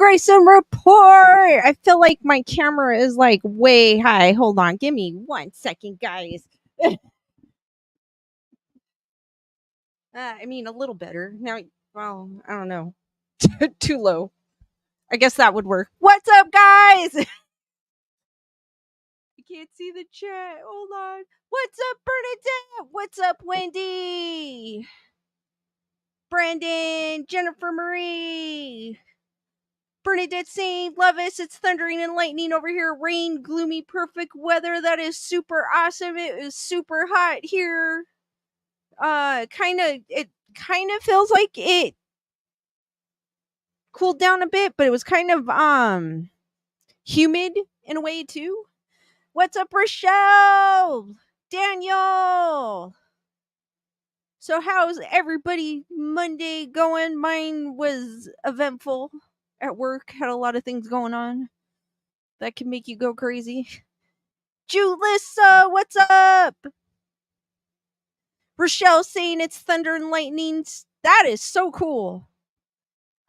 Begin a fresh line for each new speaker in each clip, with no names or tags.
Grayson report. I feel like my camera is like way high. Hold on, give me 1 second, guys. I mean, a little better now. Well, I don't know. Too low. I guess that would work. What's up, guys? I can't see the chat. Hold on. What's up, Bernadette? What's up, Wendy? Brandon, Jennifer Marie. Bernadette saying, love us. It's thundering and lightning over here. Rain, gloomy, perfect weather. That is super awesome. It is super hot here. It kind of feels like it cooled down a bit, but it was kind of humid in a way too. What's up, Rochelle? Daniel? So how's everybody Monday going? Mine was eventful at work. Had a lot of things going on that can make you go crazy. Julissa, what's up? Rochelle saying it's thunder and lightning. That is so cool.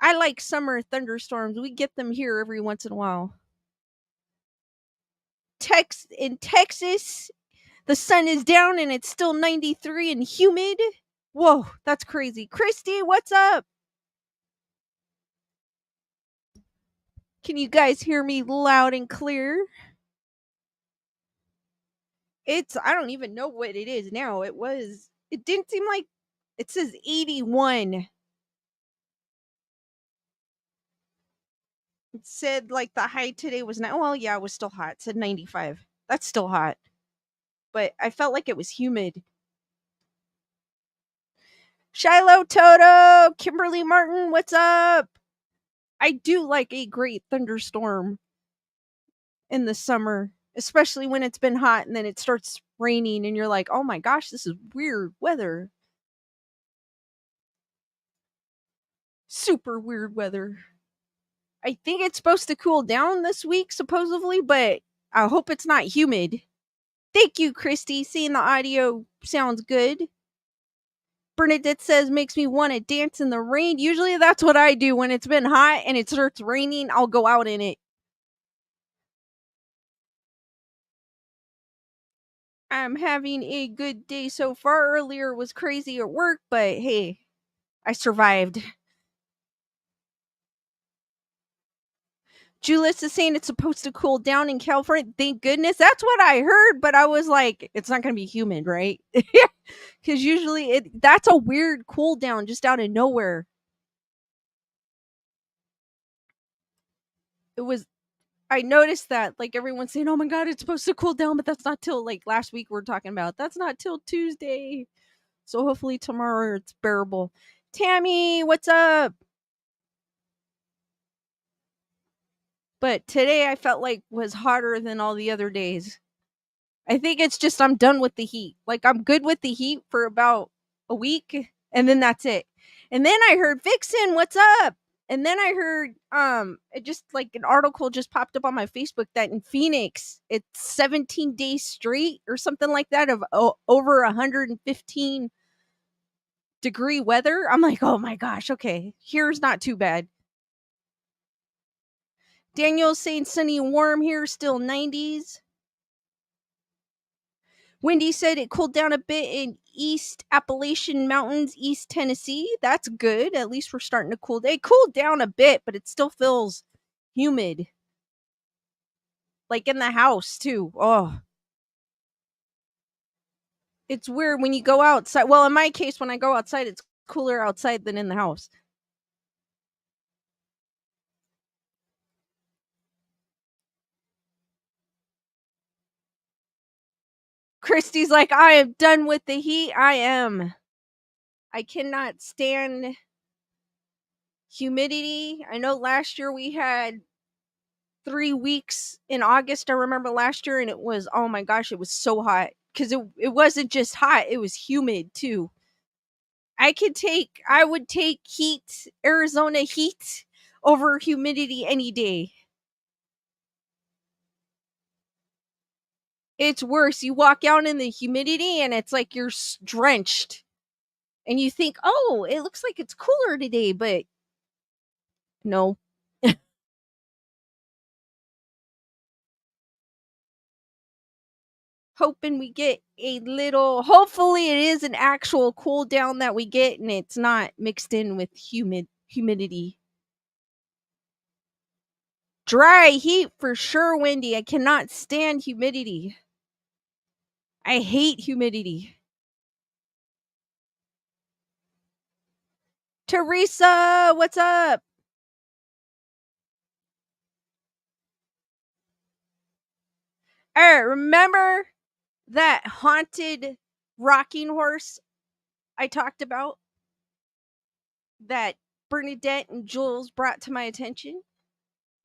I like summer thunderstorms. We get them here every once in a while. In Texas, the sun is down and it's still 93 and humid. Whoa, that's crazy. Christy, what's up? Can you guys hear me loud and clear? I don't even know what it is now. It didn't seem like, it says 81. It said like the high today was well, yeah, it was still hot. It said 95. That's still hot. But I felt like it was humid. Shiloh Toto, Kimberly Martin, what's up? I do like a great thunderstorm in the summer, especially when it's been hot and then it starts raining and you're like, oh my gosh, this is weird weather. Super weird weather. I think it's supposed to cool down this week, supposedly, but I hope it's not humid. Thank you, Christy. Seeing the audio sounds good. Bernadette says, makes me want to dance in the rain. Usually that's what I do when it's been hot and it starts raining. I'll go out in it. I'm having a good day so far. Earlier was crazy at work, but hey, I survived. Julius is saying it's supposed to cool down in California. Thank goodness. That's what I heard, but I was like, it's not going to be humid, right? Because usually that's a weird cool down just out of nowhere. I noticed that, like, everyone's saying, oh my god, it's supposed to cool down, but that's not till, like, last week we're talking about. That's not till Tuesday. So hopefully tomorrow it's bearable. Tammy, what's up? But today I felt like was hotter than all the other days. I think it's just I'm done with the heat. Like, I'm good with the heat for about a week, and then that's it. And then I heard, Vixen, what's up? And then I heard it just like an article just popped up on my Facebook that in Phoenix it's 17 days straight or something like that of over 115 degree weather. I'm like, oh my gosh, okay, here's not too bad. Daniel's saying sunny and warm here, still 90s. Wendy said it cooled down a bit in East Appalachian Mountains, East Tennessee. That's good. At least we're starting to cool. It cooled down a bit, but it still feels humid. Like in the house, too. Oh. It's weird when you go outside. Well, in my case, when I go outside, it's cooler outside than in the house. Christy's like, I am done with the heat. I am. I cannot stand humidity. I know last year we had 3 weeks in August. I remember last year, and it was, oh my gosh, it was so hot because it wasn't just hot, it was humid too. I would take heat, Arizona heat, over humidity any day. It's worse. You walk out in the humidity and it's like you're drenched. And you think, oh, it looks like it's cooler today, but no. hoping we get a little, hopefully it is an actual cool down that we get and it's not mixed in with humidity. Dry heat for sure, Wendy. I cannot stand humidity. I hate humidity. Teresa, what's up? All right, remember that haunted rocking horse I talked about that Bernadette and Jules brought to my attention?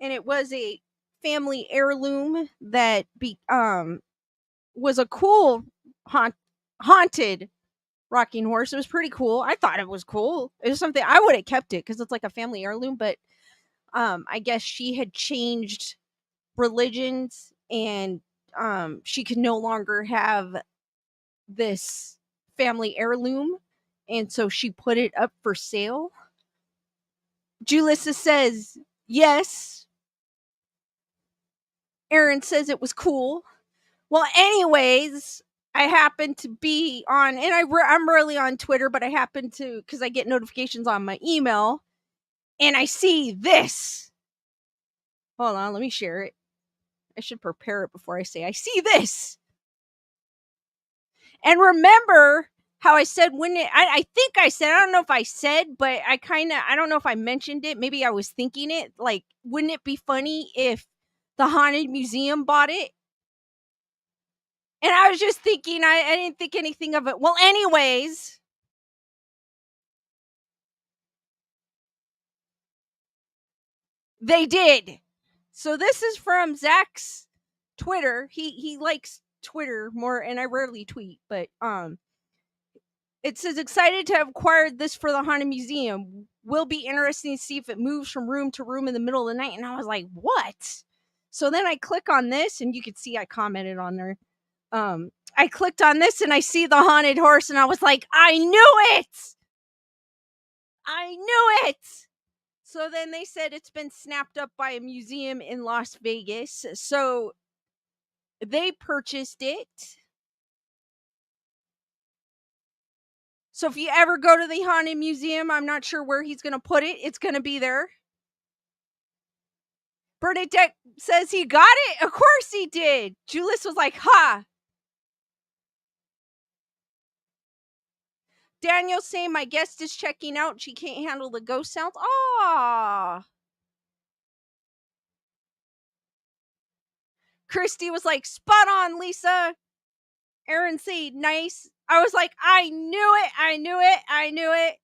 And it was a family heirloom that was a cool haunted rocking horse. It was pretty cool. I thought it was cool. It was something I would have kept it because it's like a family heirloom, but I guess she had changed religions and she could no longer have this family heirloom, and so she put it up for sale. Julissa says yes. Aaron says it was cool. Well, anyways, I happen to be on, and I'm rarely on Twitter, but I happen to, because I get notifications on my email, and I see this. Hold on, let me share it. I should prepare it before I say I see this. And remember how I said when it, I think I said, I don't know if I said, but I don't know if I mentioned it. Maybe I was thinking it. Like, wouldn't it be funny if the Haunted Museum bought it? And I was just thinking, I didn't think anything of it. Well, anyways, they did. So this is from Zach's Twitter. He likes Twitter more, and I rarely tweet, but it says, excited to have acquired this for the Haunted Museum. Will be interesting to see if it moves from room to room in the middle of the night. And I was like, what? So then I click on this, and you can see I commented on there. I clicked on this, and I see the haunted horse, and I was like, I knew it! I knew it! So then they said it's been snapped up by a museum in Las Vegas. So they purchased it. So if you ever go to the Haunted Museum, I'm not sure where he's going to put it. It's going to be there. Bernadette says he got it. Of course he did. Julius was like, ha. Daniel's saying my guest is checking out. She can't handle the ghost sounds. Ah. Christy was like, spot on, Lisa. Aaron said, nice. I was like, I knew it. I knew it. I knew it.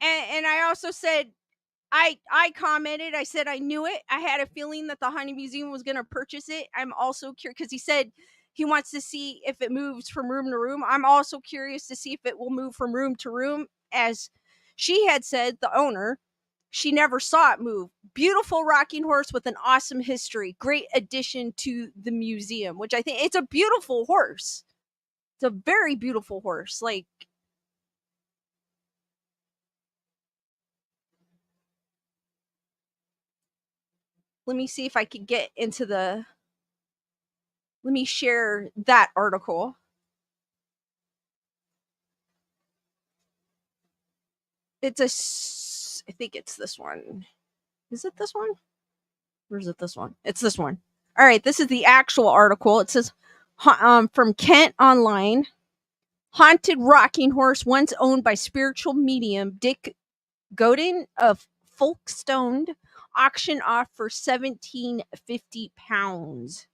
And I also said, I commented, I said I knew it. I had a feeling that the Haunted Museum was going to purchase it. I'm also curious because he said he wants to see if it moves from room to room. I'm also curious to see if it will move from room to room. As she had said, the owner, she never saw it move. Beautiful rocking horse with an awesome history. Great addition to the museum, which I think it's a beautiful horse. It's a very beautiful horse. Like, let me see if I could get into the, let me share that article. It's I think it's this one. Is it this one? Or is it this one? It's this one. All right, this is the actual article. It says, from Kent Online, haunted rocking horse once owned by spiritual medium Dick Godin of Folkestone, auction off for £1,750.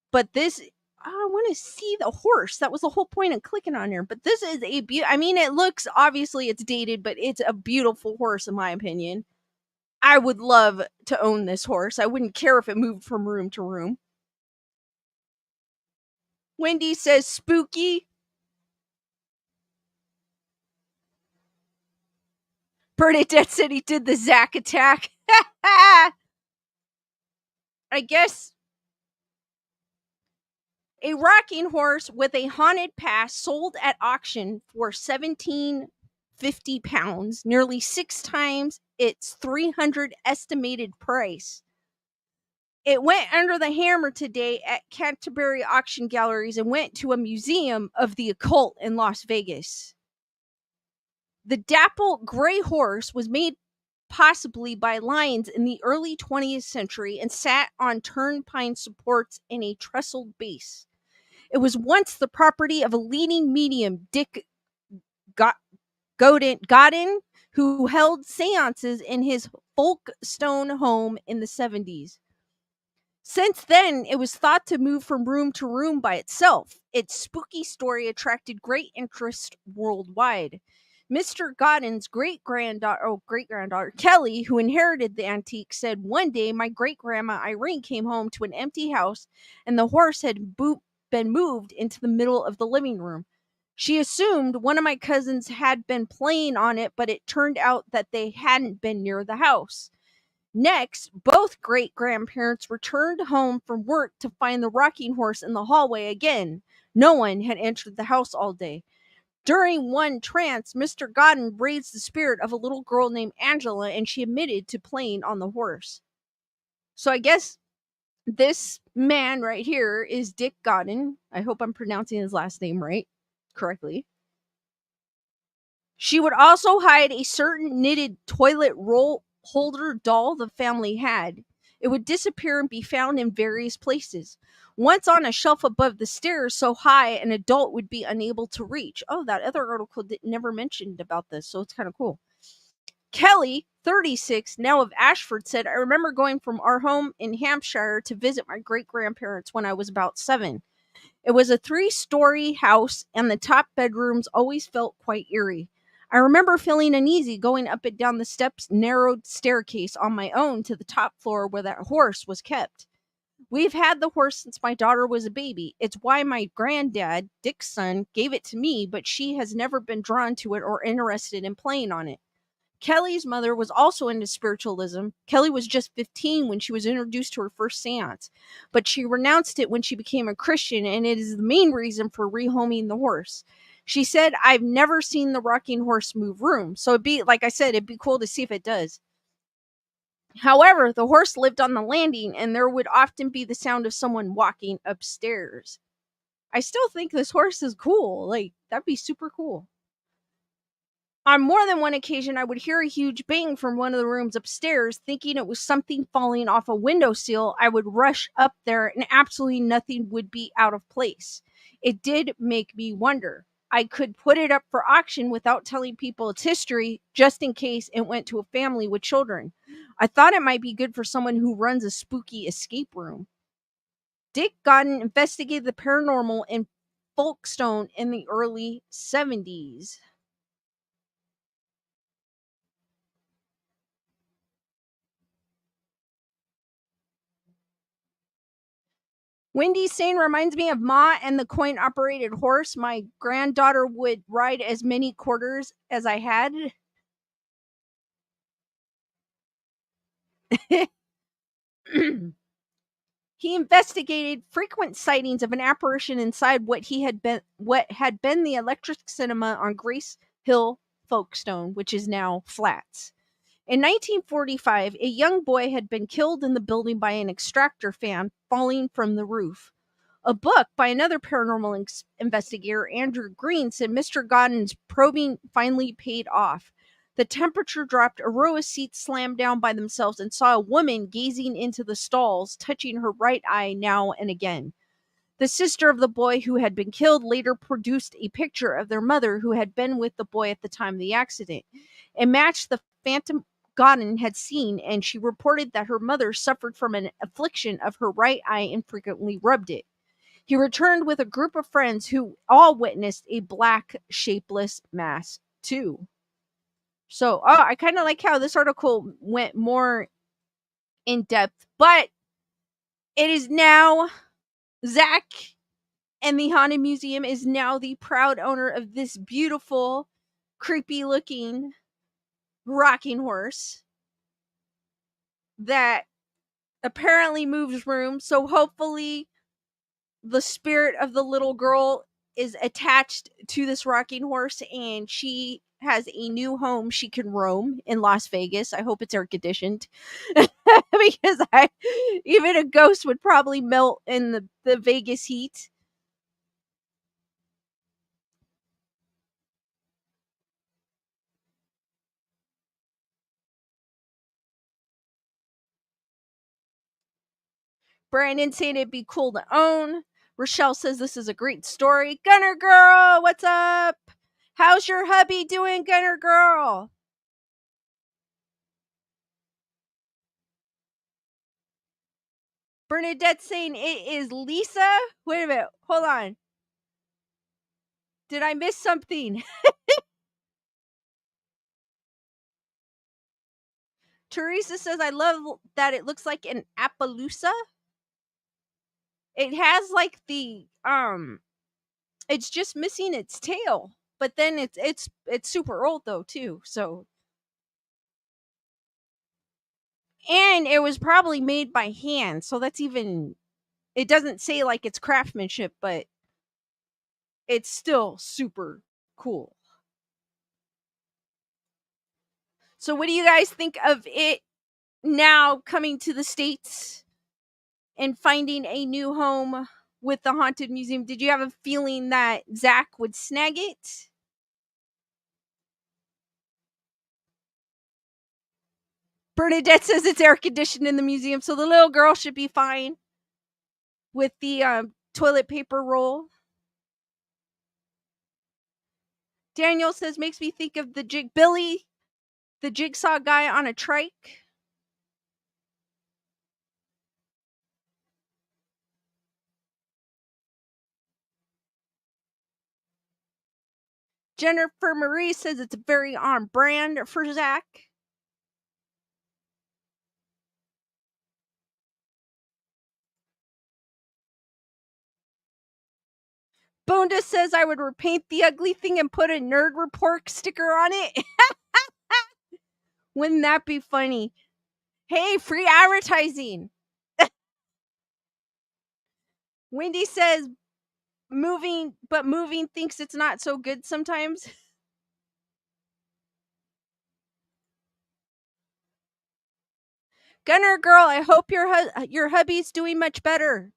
But this, I want to see the horse. That was the whole point of clicking on here. But this is I mean, it looks, obviously it's dated, but it's a beautiful horse in my opinion. I would love to own this horse. I wouldn't care if it moved from room to room. Wendy says spooky. Bernadette said he did the Zach attack. I guess a rocking horse with a haunted past sold at auction for £1,750, nearly 6 times its 300 estimated price. It went under the hammer today at Canterbury Auction Galleries and went to a museum of the occult in Las Vegas. The dapple gray horse was made possibly by lions in the early 20th century and sat on turnpine supports in a trestled base. It was once the property of a leading medium, Dick Godin, who held seances in his Folkestone home in the 70s. Since then, it was thought to move from room to room by itself. Its spooky story attracted great interest worldwide. Mr. Godin's great-granddaughter, Kelly, who inherited the antique, said, "One day my great-grandma Irene came home to an empty house and the horse had been moved into the middle of the living room. She assumed one of my cousins had been playing on it, but it turned out that they hadn't been near the house. Next, both great-grandparents returned home from work to find the rocking horse in the hallway again. No one had entered the house all day. During one trance, Mr. Godin raised the spirit of a little girl named Angela, and she admitted to playing on the horse." So I guess this man right here is Dick Godin. I hope I'm pronouncing his last name correctly. She would also hide a certain knitted toilet roll holder doll the family had. It would disappear and be found in various places. Once on a shelf above the stairs so high an adult would be unable to reach. Oh, that other article never mentioned about this, so it's kind of cool. Kelly, 36, now of Ashford, said, "I remember going from our home in Hampshire to visit my great-grandparents when I was about 7. It was a 3-story house, and the top bedrooms always felt quite eerie. I remember feeling uneasy going up and down the steps, narrowed staircase on my own to the top floor where that horse was kept. We've had the horse since my daughter was a baby. It's why my granddad, Dick's son, gave it to me, but she has never been drawn to it or interested in playing on it." Kelly's mother was also into spiritualism. Kelly was just 15 when she was introduced to her first seance, but she renounced it when she became a Christian, and it is the main reason for rehoming the horse. She said, "I've never seen the rocking horse move rooms, so like I said, it'd be cool to see if it does. However, the horse lived on the landing, and there would often be the sound of someone walking upstairs." I still think this horse is cool. Like, that'd be super cool. On more than one occasion, I would hear a huge bang from one of the rooms upstairs. Thinking it was something falling off a windowsill, I would rush up there and absolutely nothing would be out of place. It did make me wonder. I could put it up for auction without telling people its history, just in case it went to a family with children. I thought it might be good for someone who runs a spooky escape room. Dick Godin investigated the paranormal in Folkestone in the early 70s. Wendy's saying reminds me of Ma and the coin operated horse. My granddaughter would ride as many quarters as I had. He investigated frequent sightings of an apparition inside what had been the electric cinema on Grace Hill, Folkestone, which is now flats. In 1945, a young boy had been killed in the building by an extractor fan falling from the roof. A book by another paranormal investigator, Andrew Green, said Mr. Godin's probing finally paid off. The temperature dropped, a row of seats slammed down by themselves, and saw a woman gazing into the stalls, touching her right eye now and again. The sister of the boy who had been killed later produced a picture of their mother who had been with the boy at the time of the accident. It matched the phantom Godin had seen, and she reported that her mother suffered from an affliction of her right eye and frequently rubbed it. He returned with a group of friends who all witnessed a black, shapeless mass, too. So, I kind of like how this article went more in depth, but it is now Zach, and the Haunted Museum is now the proud owner of this beautiful, creepy looking rocking horse that apparently moves rooms. So hopefully the spirit of the little girl is attached to this rocking horse and she has a new home she can roam in Las Vegas. I hope it's air conditioned. because even a ghost would probably melt in the Vegas heat. Brandon saying it'd be cool to own. Rochelle says this is a great story. Gunner Girl, what's up? How's your hubby doing, Gunner Girl? Bernadette saying it is Lisa. Wait a minute. Hold on. Did I miss something? Teresa says I love that it looks like an Appaloosa. It has like the it's just missing its tail. But then it's super old though too. So and it was probably made by hand. So that's even it doesn't say like it's craftsmanship, but it's still super cool. So what do you guys think of it now coming to the States and finding a new home with the Haunted Museum? Did you have a feeling that Zach would snag it? Bernadette says it's air conditioned in the museum, so the little girl should be fine with the toilet paper roll. Daniel says makes me think of Billy, the jigsaw guy on a trike. Jennifer Marie says it's very on brand for Zach. Bonda says I would repaint the ugly thing and put a nerd report sticker on it. Wouldn't that be funny? Hey, free advertising. Wendy says moving thinks it's not so good sometimes. Gunner Girl, I hope your hubby's doing much better.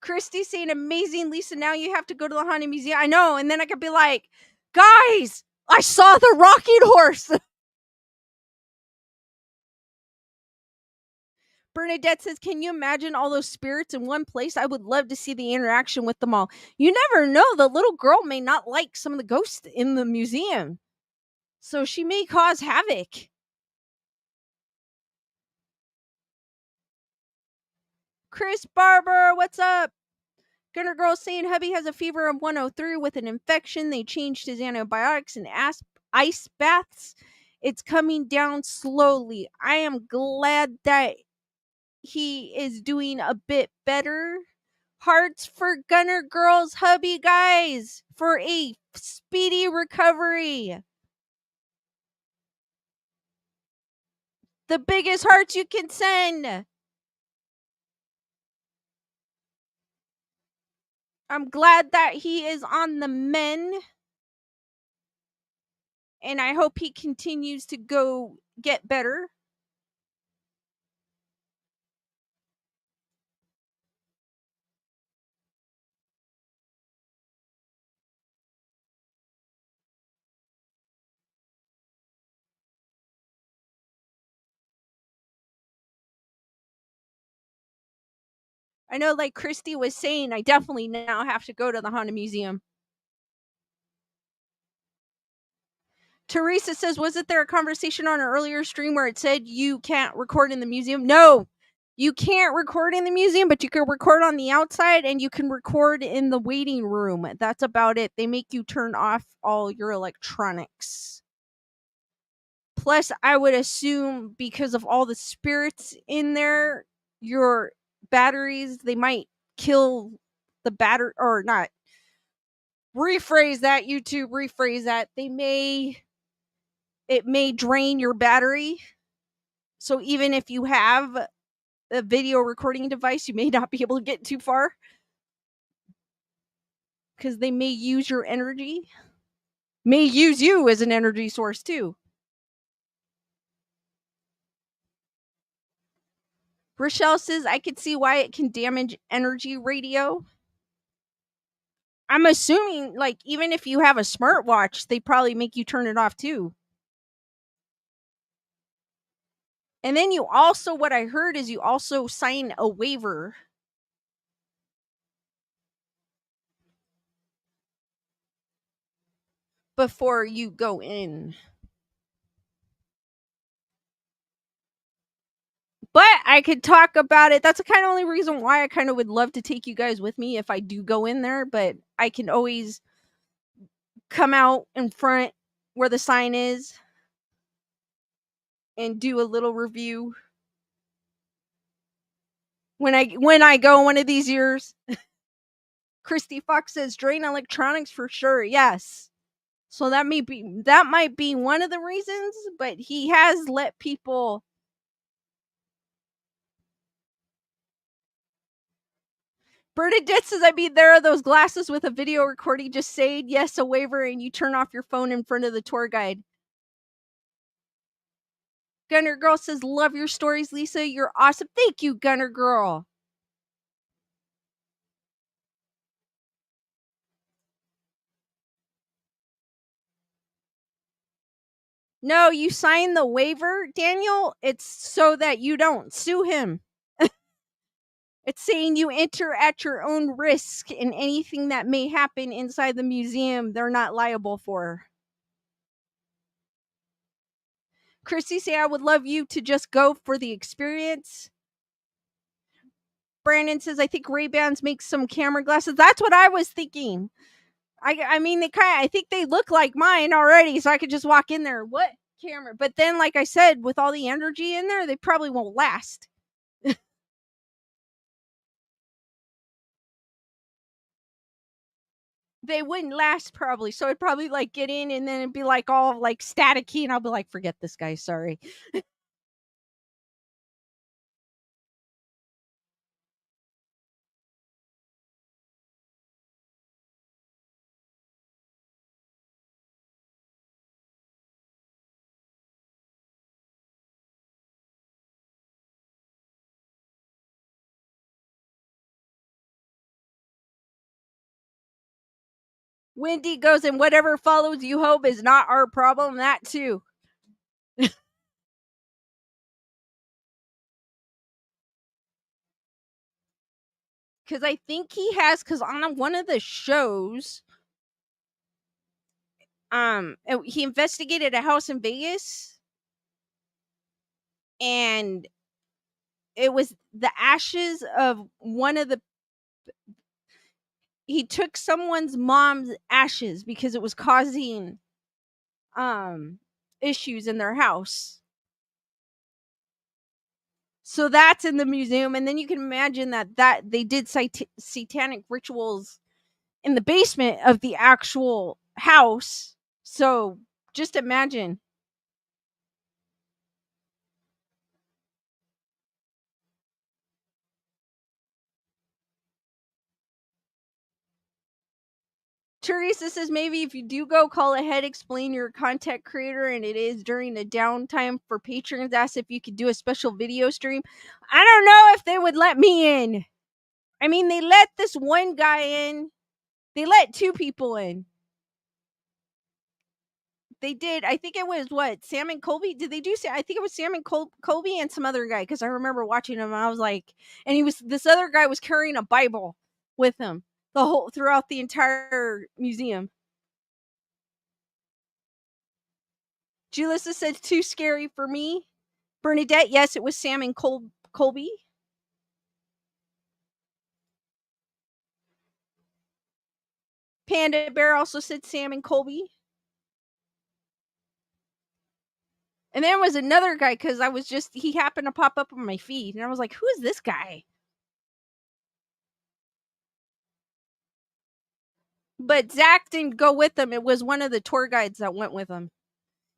Christy saying amazing, Lisa. Now you have to go to the Haunted Museum. I know, and then I could be like, guys, I saw the rocking horse. Bernadette says, can you imagine all those spirits in one place? I would love to see the interaction with them all. You never know. The little girl may not like some of the ghosts in the museum, so she may cause havoc. Chris Barber, what's up? Gunner Girl saying hubby has a fever of 103 with an infection. They changed his antibiotics and ice baths. It's coming down slowly. I am glad that he is doing a bit better. Hearts for Gunner Girl's hubby, guys, for a speedy recovery. The biggest hearts you can send. I'm glad that he is on the mend. And I hope he continues to go get better. I know, like Christy was saying, I definitely now have to go to the Haunted Museum. Teresa says, wasn't there a conversation on an earlier stream where it said you can't record in the museum? No, you can't record in the museum, but you can record on the outside and you can record in the waiting room. That's about it. They make you turn off all your electronics. Plus, I would assume because of all the spirits in there, your batteries, they might kill the battery, or not. Rephrase that, YouTube, rephrase that. It may drain your battery. So even if you have a video recording device, you may not be able to get too far because they may use your energy, may use you as an energy source too. Rochelle says, I could see why it can damage energy radio. I'm assuming, like, even if you have a smartwatch, they probably make you turn it off too. And then you also, what I heard is you also sign a waiver. Before you go in. But I could talk about it. That's the kind of only reason why I kind of would love to take you guys with me if I do go in there. But I can always come out in front where the sign is and do a little review when I go one of these years. Christy Fox says drain electronics for sure. Yes. So that might be one of the reasons, but he has let people. Bernadette says, I mean, there are those glasses with a video recording just saying yes, a waiver, and you turn off your phone in front of the tour guide. Gunner Girl says, love your stories, Lisa. You're awesome. Thank you, Gunner Girl. No, you sign the waiver, Daniel. It's so that you don't sue him. It's saying you enter at your own risk, and anything that may happen inside the museum, they're not liable for. Chrissy say, I would love you to just go for the experience. Brandon says, I think Ray-Bans make some camera glasses. That's what I was thinking. I mean, I think they look like mine already, so I could just walk in there. What camera? But then, like I said, with all the energy in there, they probably won't last. They wouldn't last probably. So I'd probably like get in and then it'd be like all like staticky, and I'll be like, forget this guy, sorry. Wendy goes, and whatever follows you hope is not our problem. That too. Because I think he has, because on one of the shows, he investigated a house in Vegas, and it was the ashes of one of the. He took someone's mom's ashes because it was causing issues in their house. So that's in the museum, and then you can imagine that they did satanic rituals in the basement of the actual house. So just imagine. Teresa says maybe if you do go, call ahead, explain you're a content creator and it is during the downtime for patrons. Ask if you could do a special video stream. I don't know if they would let me in. I mean, they let this one guy in. They let two people in. They did. I think it was what, Sam and Colby. Did they do? I think it was Sam and Colby and some other guy, because I remember watching him. And I was like, and this other guy was carrying a Bible with him throughout the entire museum. Julissa said too scary for me. Bernadette, yes, it was Sam and Colby. Panda Bear also said Sam and Colby. And there was another guy, because he happened to pop up on my feed, and I was like, who is this guy? But Zach didn't go with them. It was one of the tour guides that went with him.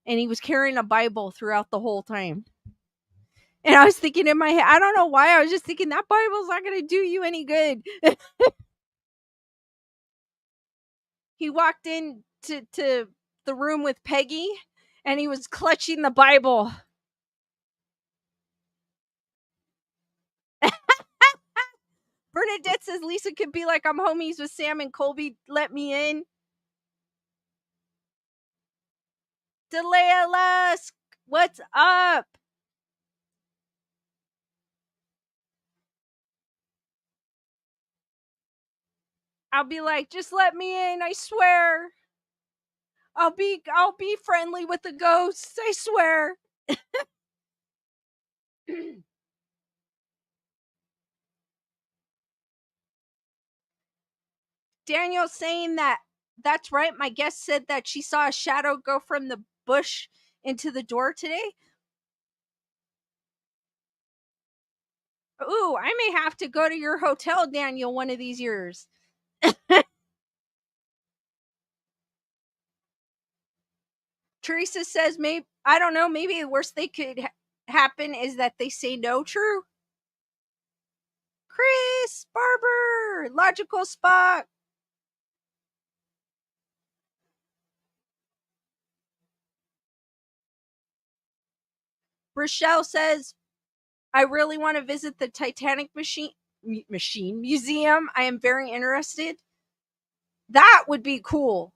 And he was carrying a Bible throughout the whole time. And I was thinking in my head, I don't know why, I was just thinking that Bible's not going to do you any good. He walked in to the room with Peggy, and he was clutching the Bible. Bernadette says Lisa could be like, I'm homies with Sam and Colby. Let me in. Delia Lusk, what's up? I'll be like, just let me in, I swear. I'll be friendly with the ghosts, I swear. Daniel saying that's right. My guest said that she saw a shadow go from the bush into the door today. Ooh, I may have to go to your hotel, Daniel, one of these years. Teresa says, maybe, I don't know, maybe the worst they could happen is that they say no. True. Chris Barber, logical spot. Rochelle says, I really want to visit the Titanic museum. I am very interested. That would be cool.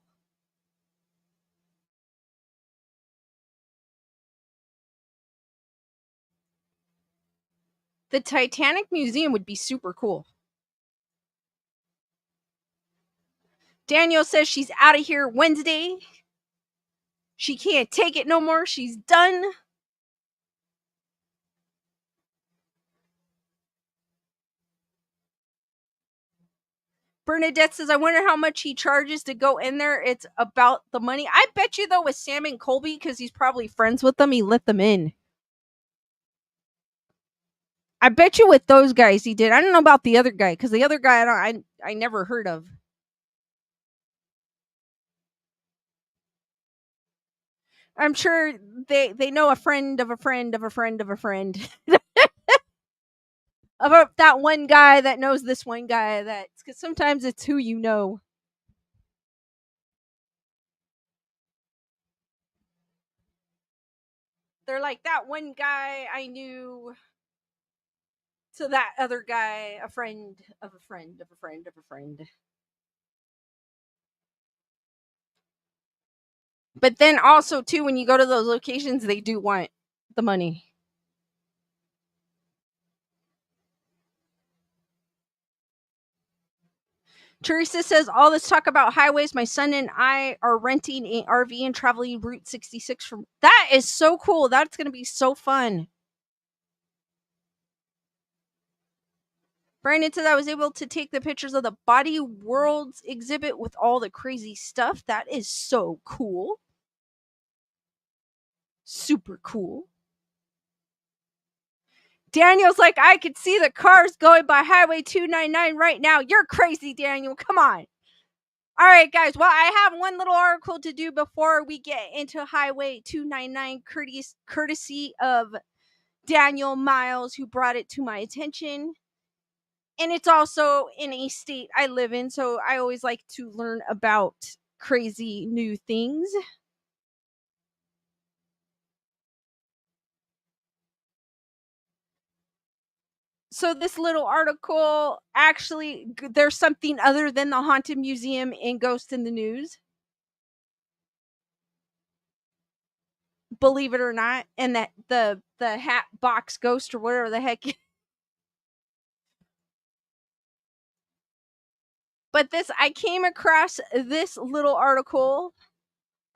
The Titanic museum would be super cool. Daniel says she's out of here Wednesday. She can't take it no more. She's done. Bernadette says, I wonder how much he charges to go in there. It's about the money. I bet you, though, with Sam and Colby, because he's probably friends with them, he let them in. I bet you with those guys he did. I don't know about the other guy, because the other guy I never heard of. I'm sure they know a friend of a friend of a friend of a friend. Of that one guy that knows this one guy, that's because sometimes it's who you know. They're like, that one guy I knew to that other guy, a friend of a friend of a friend of a friend. But then also too, when you go to those locations, they do want the money. Teresa says, all this talk about highways, my son and I are renting an RV and traveling Route 66 from. That is so cool. That's going to be so fun. Brandon says, I was able to take the pictures of the Body Worlds exhibit with all the crazy stuff. That is so cool. Super cool. Daniel's like, I could see the cars going by Highway 299 right now. You're crazy, Daniel. Come on. All right, guys. Well, I have one little article to do before we get into Highway 299, courtesy of Daniel Miles, who brought it to my attention. And it's also in a state I live in, so I always like to learn about crazy new things. So this little article, actually, there's something other than the haunted museum in Ghost in the News, believe it or not, and that the hat box ghost or whatever the heck. But this, I came across this little article.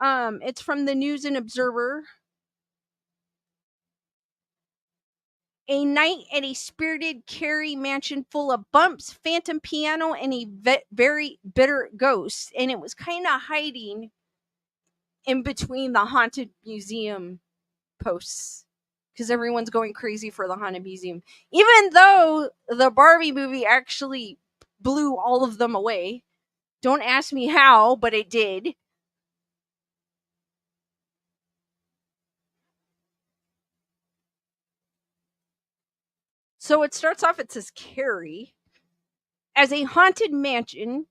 It's from the News and Observer. A night at a spirited Carrie mansion full of bumps, phantom piano, and a very bitter ghost. And it was kind of hiding in between the haunted museum posts because everyone's going crazy for the haunted museum. Even though the Barbie movie actually blew all of them away. Don't ask me how, but it did. So it starts off, it says Carrie as a haunted mansion.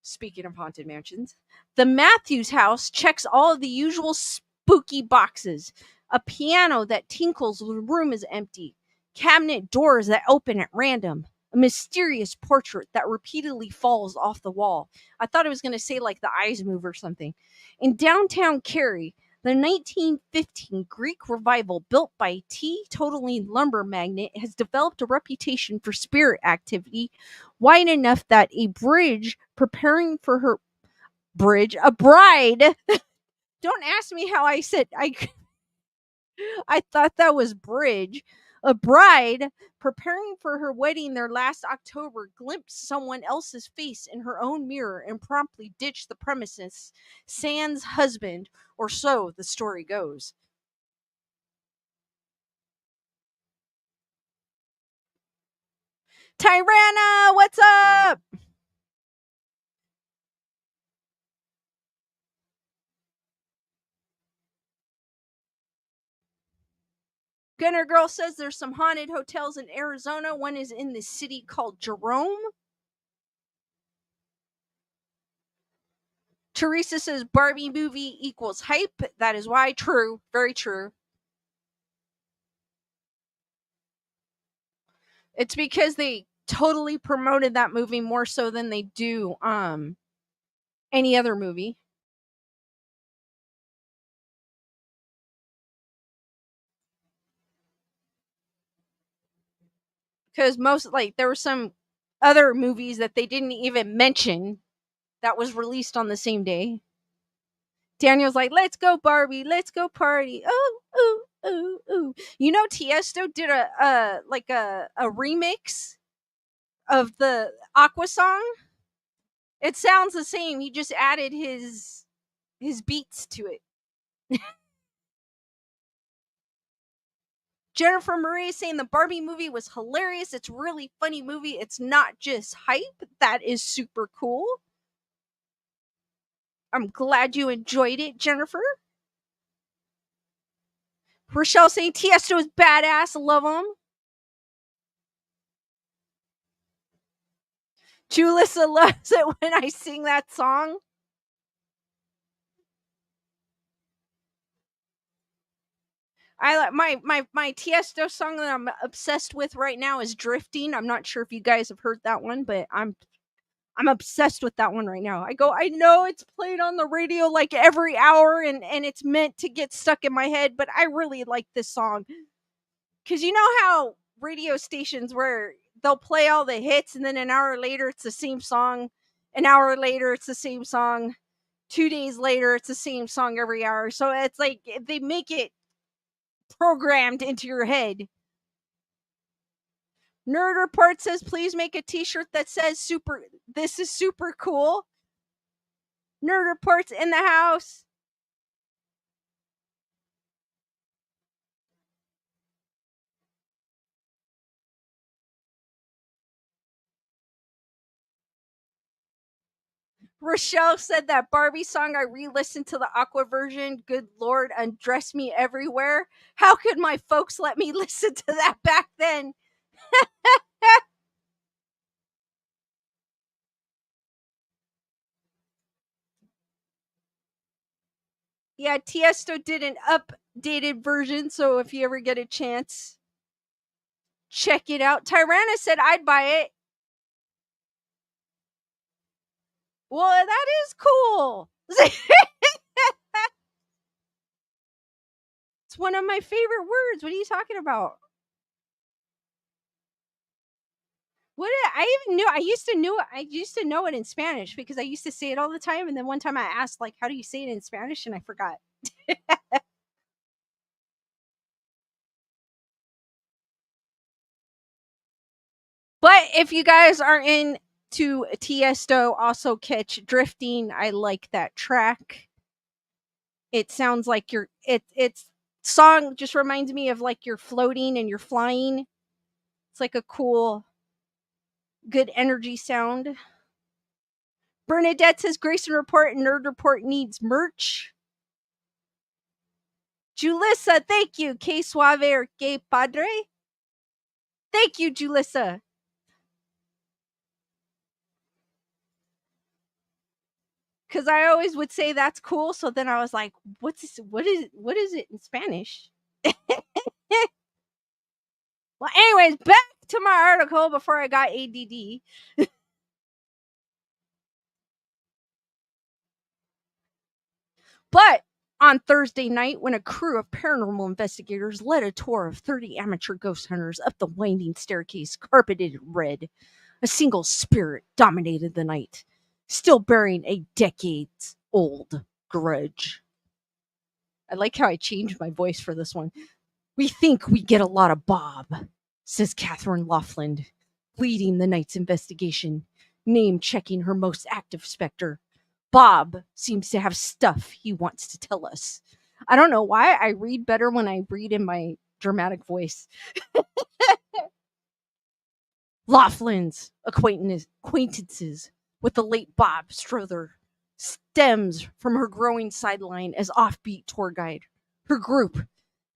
Speaking of haunted mansions, the Matthews house checks all of the usual spooky boxes. A piano that tinkles when the room is empty. Cabinet doors that open at random. a mysterious portrait that repeatedly falls off the wall. I thought it was going to say like the eyes move or something. In downtown Cary, the 1915 Greek revival built by a teetotaling lumber magnate has developed a reputation for spirit activity wide enough that a bride don't ask me how I said I thought that was bridge. A bride preparing for her wedding there last October glimpsed someone else's face in her own mirror and promptly ditched the premises. Sans husband, or so the story goes. Tyranna, what's up? Gunner Girl says there's some haunted hotels in Arizona. One is in the city called Jerome. Teresa says Barbie movie equals hype. That is why. True. Very true. It's because they totally promoted that movie more so than they do any other movie. Because most, like, there were some other movies that they didn't even mention that was released on the same day. Daniel's like, let's go Barbie, let's go party. Oh, ooh, ooh, ooh. You know, Tiesto did a remix of the Aqua song. It sounds the same. He just added his beats to it. Jennifer Marie is saying the Barbie movie was hilarious. It's a really funny movie. It's not just hype. That is super cool. I'm glad you enjoyed it, Jennifer. Rochelle saying Tiesto is badass. Love him. Julissa loves it when I sing that song. I like my Tiesto song that I'm obsessed with right now is Drifting. I'm not sure if you guys have heard that one, but I'm obsessed with that one right now. I know it's played on the radio like every hour and it's meant to get stuck in my head, but I really like this song. Cause you know how radio stations where they'll play all the hits and then an hour later it's the same song. An hour later it's the same song. 2 days later it's the same song every hour. So it's like they make it programmed into your head. Nerd Report says, please make a t-shirt that says this is super cool. Nerd Report's in the house. Rochelle said that Barbie song, I re-listened to the Aqua version. Good Lord, undress me everywhere. How could my folks let me listen to that back then? Yeah, Tiesto did an updated version, so if you ever get a chance, check it out. Tyranna said I'd buy it. Well, that is cool. It's one of my favorite words. What are you talking about? What I even knew I used to know it in Spanish because I used to say it all the time, and then one time I asked like how do you say it in Spanish and I forgot. But if you guys are into Tiesto, also catch Drifting. I like that track. It sounds like it's song just reminds me of like you're floating and you're flying. It's like a cool, good energy sound. Bernadette says Grayson Report and Nerd Report needs merch. Julissa, thank you. Que suave or que padre. Thank you, Julissa. Because I always would say that's cool. So then I was like, what is it in Spanish? Well, anyways, back to my article before I got ADD. But on Thursday night, when a crew of paranormal investigators led a tour of 30 amateur ghost hunters up the winding staircase carpeted in red, a single spirit dominated the night, still bearing a decades-old grudge. I like how I changed my voice for this one. We think we get a lot of Bob, says Catherine Laughlin, leading the night's investigation, name-checking her most active specter. Bob seems to have stuff he wants to tell us. I don't know why I read better when I read in my dramatic voice. Laughlin's acquaintances with the late Bob Strother stems from her growing sideline as offbeat tour guide. Her group,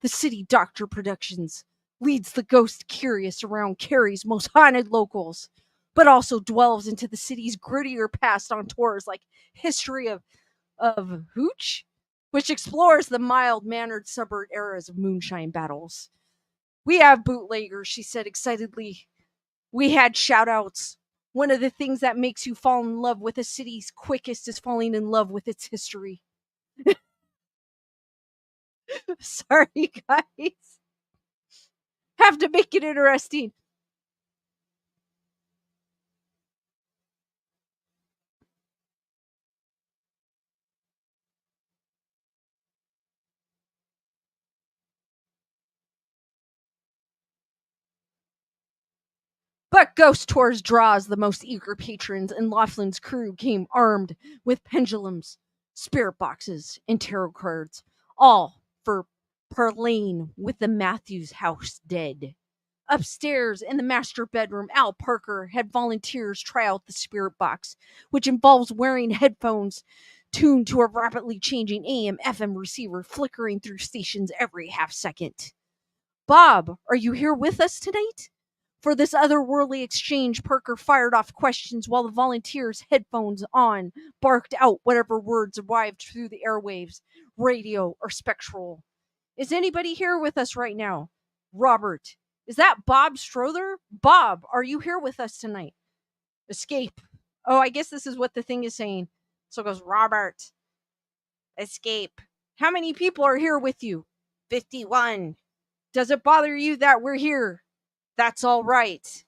the City Doctor Productions, leads the ghost curious around Cary's most haunted locals, but also delves into the city's grittier past on tours like History of Hooch, which explores the mild-mannered suburb eras of moonshine battles. We have bootleggers, she said excitedly. We had shout-outs. One of the things that makes you fall in love with a city's quickest is falling in love with its history. Sorry, guys. Have to make it interesting. But Ghost Tours draws the most eager patrons, and Laughlin's crew came armed with pendulums, spirit boxes, and tarot cards, all for parlaying with the Matthews house dead. Upstairs in the master bedroom, Al Parker had volunteers try out the spirit box, which involves wearing headphones tuned to a rapidly changing AM FM receiver flickering through stations every half second. Bob, are you here with us tonight? For this otherworldly exchange, Parker fired off questions while the volunteers, headphones on, barked out whatever words arrived through the airwaves, radio or spectral. Is anybody here with us right now? Robert. Is that Bob Strother? Bob, are you here with us tonight? Escape. Oh, I guess this is what the thing is saying. So it goes, Robert. Escape. How many people are here with you? 51. Does it bother you that we're here? That's all right.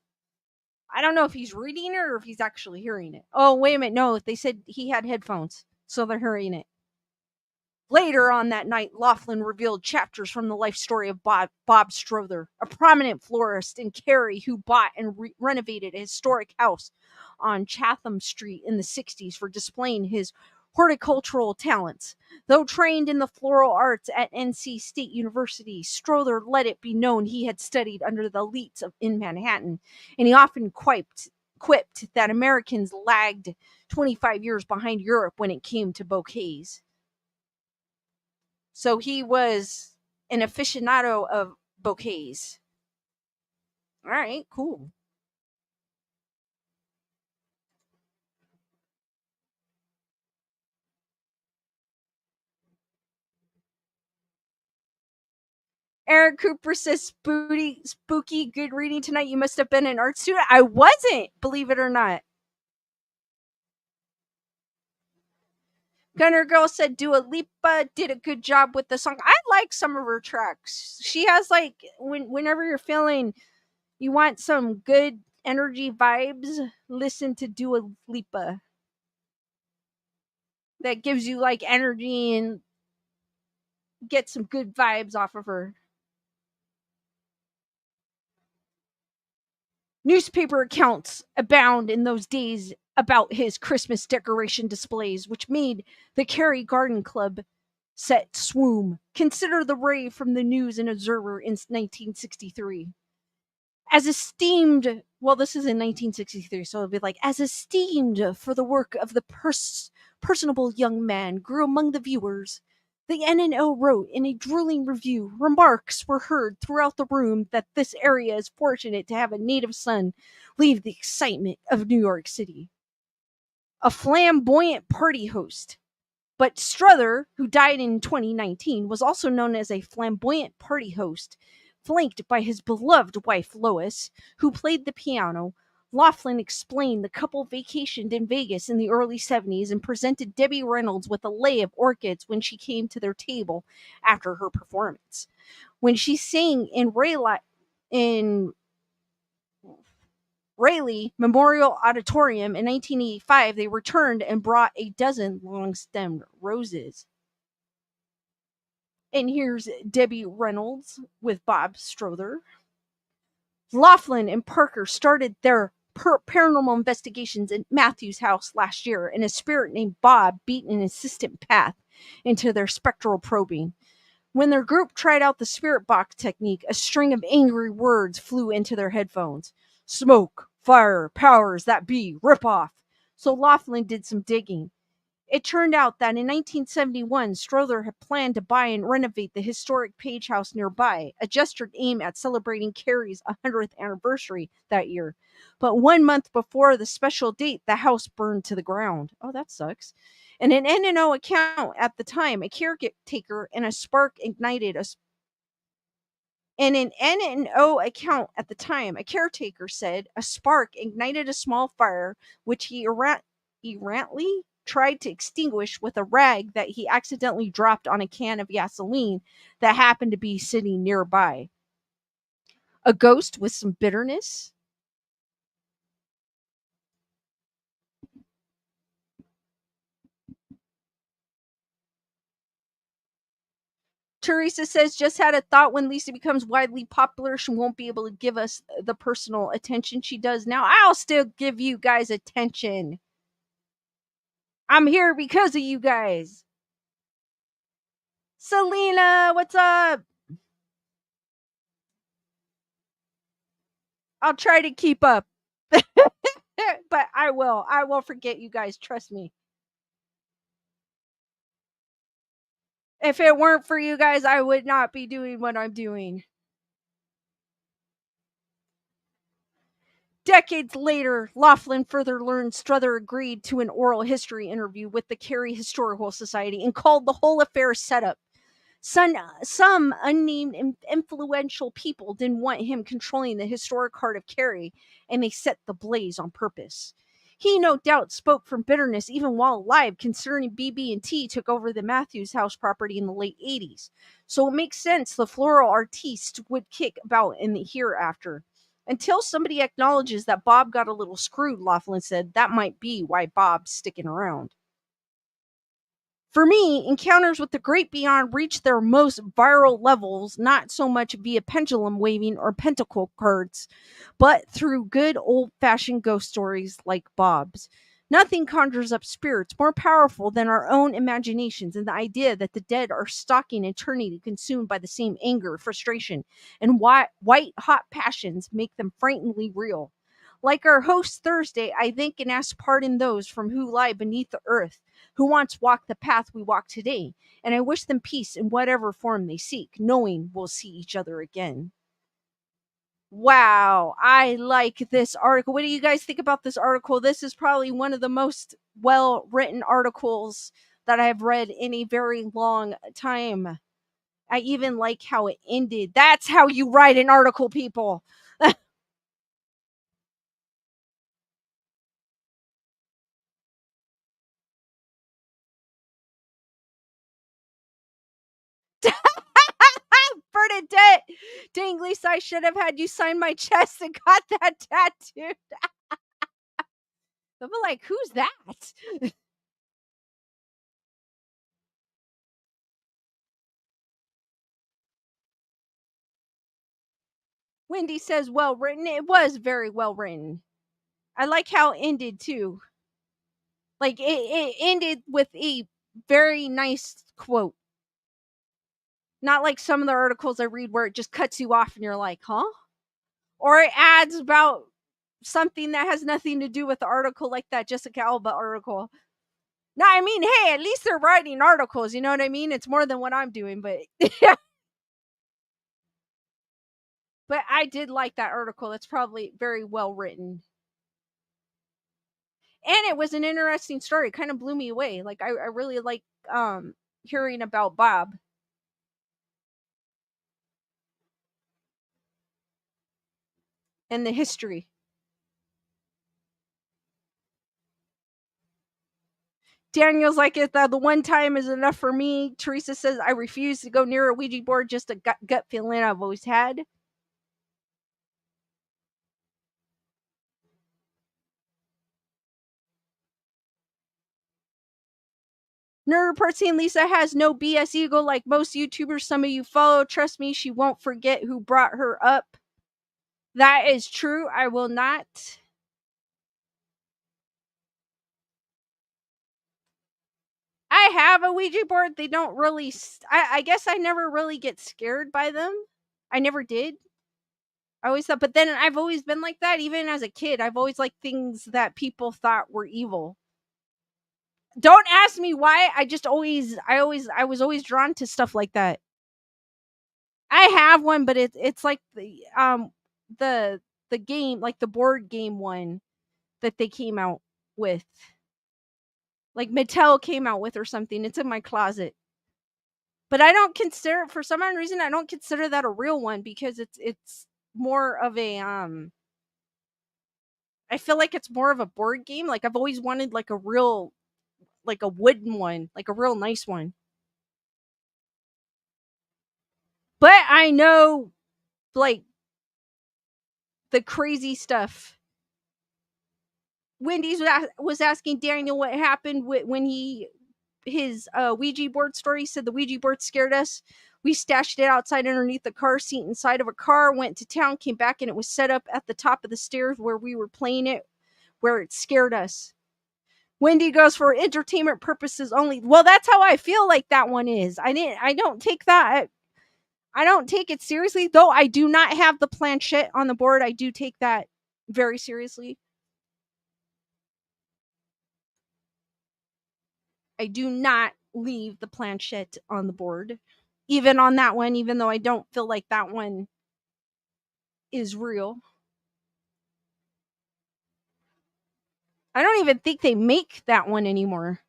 I don't know if he's reading it or if he's actually hearing it. Oh, wait a minute. No, they said he had headphones, so they're hearing it. Later on that night, Laughlin revealed chapters from the life story of Bob Strother, a prominent florist in Cary who bought and renovated a historic house on Chatham Street in the 60s for displaying his horticultural talents. Though trained in the floral arts at NC State University, Strother let it be known he had studied under the elites in Manhattan, and he often quipped that Americans lagged 25 years behind Europe when it came to bouquets. So he was an aficionado of bouquets. All right, cool. Eric Cooper says, spooky, good reading tonight. You must have been an art student. I wasn't, believe it or not. Gunner Girl said Dua Lipa did a good job with the song. I like some of her tracks. She has like, whenever you're feeling you want some good energy vibes, listen to Dua Lipa. That gives you like energy and get some good vibes off of her. Newspaper accounts abound in those days about his Christmas decoration displays, which made the Cary Garden Club set swoon. Consider the rave from the News and Observer in 1963. As esteemed, well, this is in 1963, so it'll be like, as esteemed for the work of the personable young man grew among the viewers, the NNO wrote in a drooling review, remarks were heard throughout the room that this area is fortunate to have a native son leave the excitement of New York City. A flamboyant party host. But Strother, who died in 2019, was also known as a flamboyant party host, Flanked by his beloved wife Lois, who played the piano, Laughlin explained the couple vacationed in Vegas in the early 70s and presented Debbie Reynolds with a lei of orchids when she came to their table after her performance. When she sang in Raleigh Memorial Auditorium in 1985, they returned and brought a dozen long-stemmed roses. And here's Debbie Reynolds with Bob Strother. Laughlin and Parker started their paranormal investigations at Matthew's house last year, and a spirit named Bob beat an insistent path into their spectral probing. When their group tried out the spirit box technique, a string of angry words flew into their headphones. Smoke, fire, powers that be, rip off. So Laughlin did some digging. It turned out that in 1971, Strother had planned to buy and renovate the historic Page House nearby, a gesture aimed at celebrating Carrie's 100th anniversary that year. But 1 month before the special date, the house burned to the ground. Oh, that sucks. In an N&O account at the time, a caretaker and a spark ignited a in an N&O account at the time, a caretaker said a spark ignited a small fire, which he errantly tried to extinguish with a rag that he accidentally dropped on a can of gasoline that happened to be sitting nearby. A ghost with some bitterness? Teresa says, just had a thought when Lisa becomes widely popular, she won't be able to give us the personal attention she does now. I'll still give you guys attention. I'm here because of you guys. Selena, what's up? I'll try to keep up. But I will. I will forget you guys. Trust me. If it weren't for you guys, I would not be doing what I'm doing. Decades later, Laughlin further learned Strother agreed to an oral history interview with the Carey Historical Society and called the whole affair setup. Some unnamed influential people didn't want him controlling the historic heart of Carey, and they set the blaze on purpose. He no doubt spoke from bitterness even while alive, considering BB&T took over the Matthews House property in the late 80s. So it makes sense the floral artiste would kick about in the hereafter. Until somebody acknowledges that Bob got a little screwed, Laughlin said, that might be why Bob's sticking around. For me, encounters with the great beyond reach their most viral levels not so much via pendulum waving or pentacle cards, but through good old fashioned ghost stories like Bob's. Nothing conjures up spirits more powerful than our own imaginations and the idea that the dead are stalking eternity, consumed by the same anger, frustration, and white hot passions make them frighteningly real. Like our host Thursday, I thank and ask pardon those from who lie beneath the earth, who once walked the path we walk today, and I wish them peace in whatever form they seek, knowing we'll see each other again. Wow, I like this article. What do you guys think about this article? This is probably one of the most well written articles that I've read in a very long time. I even like how it ended. That's how you write an article, people. Bernadette, dang, Lisa, I should have had you sign my chest and got that tattooed. They'll be like, who's that? Wendy says, well written. It was very well written. I like how it ended too. Like it ended with a very nice quote. Not like some of the articles I read where it just cuts you off and you're like, huh? Or it adds about something that has nothing to do with the article, like that Jessica Alba article. No, I mean, hey, at least they're writing articles. You know what I mean? It's more than what I'm doing, but but I did like that article. It's probably very well written. And it was an interesting story. It kind of blew me away. Like I really like hearing about Bob. in the history. Daniel's like, if the one time is enough for me. Teresa says, I refuse to go near a Ouija board, just a gut feeling I've always had. Nerd report saying Lisa has no BS ego like most YouTubers some of you follow. Trust me, she won't forget who brought her up. That is true. I will not. I have a Ouija board. They don't really. I guess I never really get scared by them. I never did. I always thought, but then I've always been like that. Even as a kid, I've always liked things that people thought were evil. Don't ask me why. I was always drawn to stuff like that. I have one, but it's like the the game, like the board game one that they came out with. Like Mattel came out with or something. It's in my closet. But I don't consider, for some odd reason I don't consider that a real one because it's more of a I feel like it's more of a board game. Like I've always wanted like a real, like a wooden one, like a real nice one. But I know like the crazy stuff. Wendy's was asking Daniel what happened when he his Ouija board story. He said the Ouija board scared us. We stashed it outside underneath the car seat inside of a car, went to town, came back, and it was set up at the top of the stairs where we were playing it, where it scared us. Wendy goes for entertainment purposes only. Well, that's how I feel like that one is. I don't take that. I don't take it seriously, though I do not have the planchette on the board. I do take that very seriously. I do not leave the planchette on the board. Even on that one, even though I don't feel like that one is real. I don't even think they make that one anymore.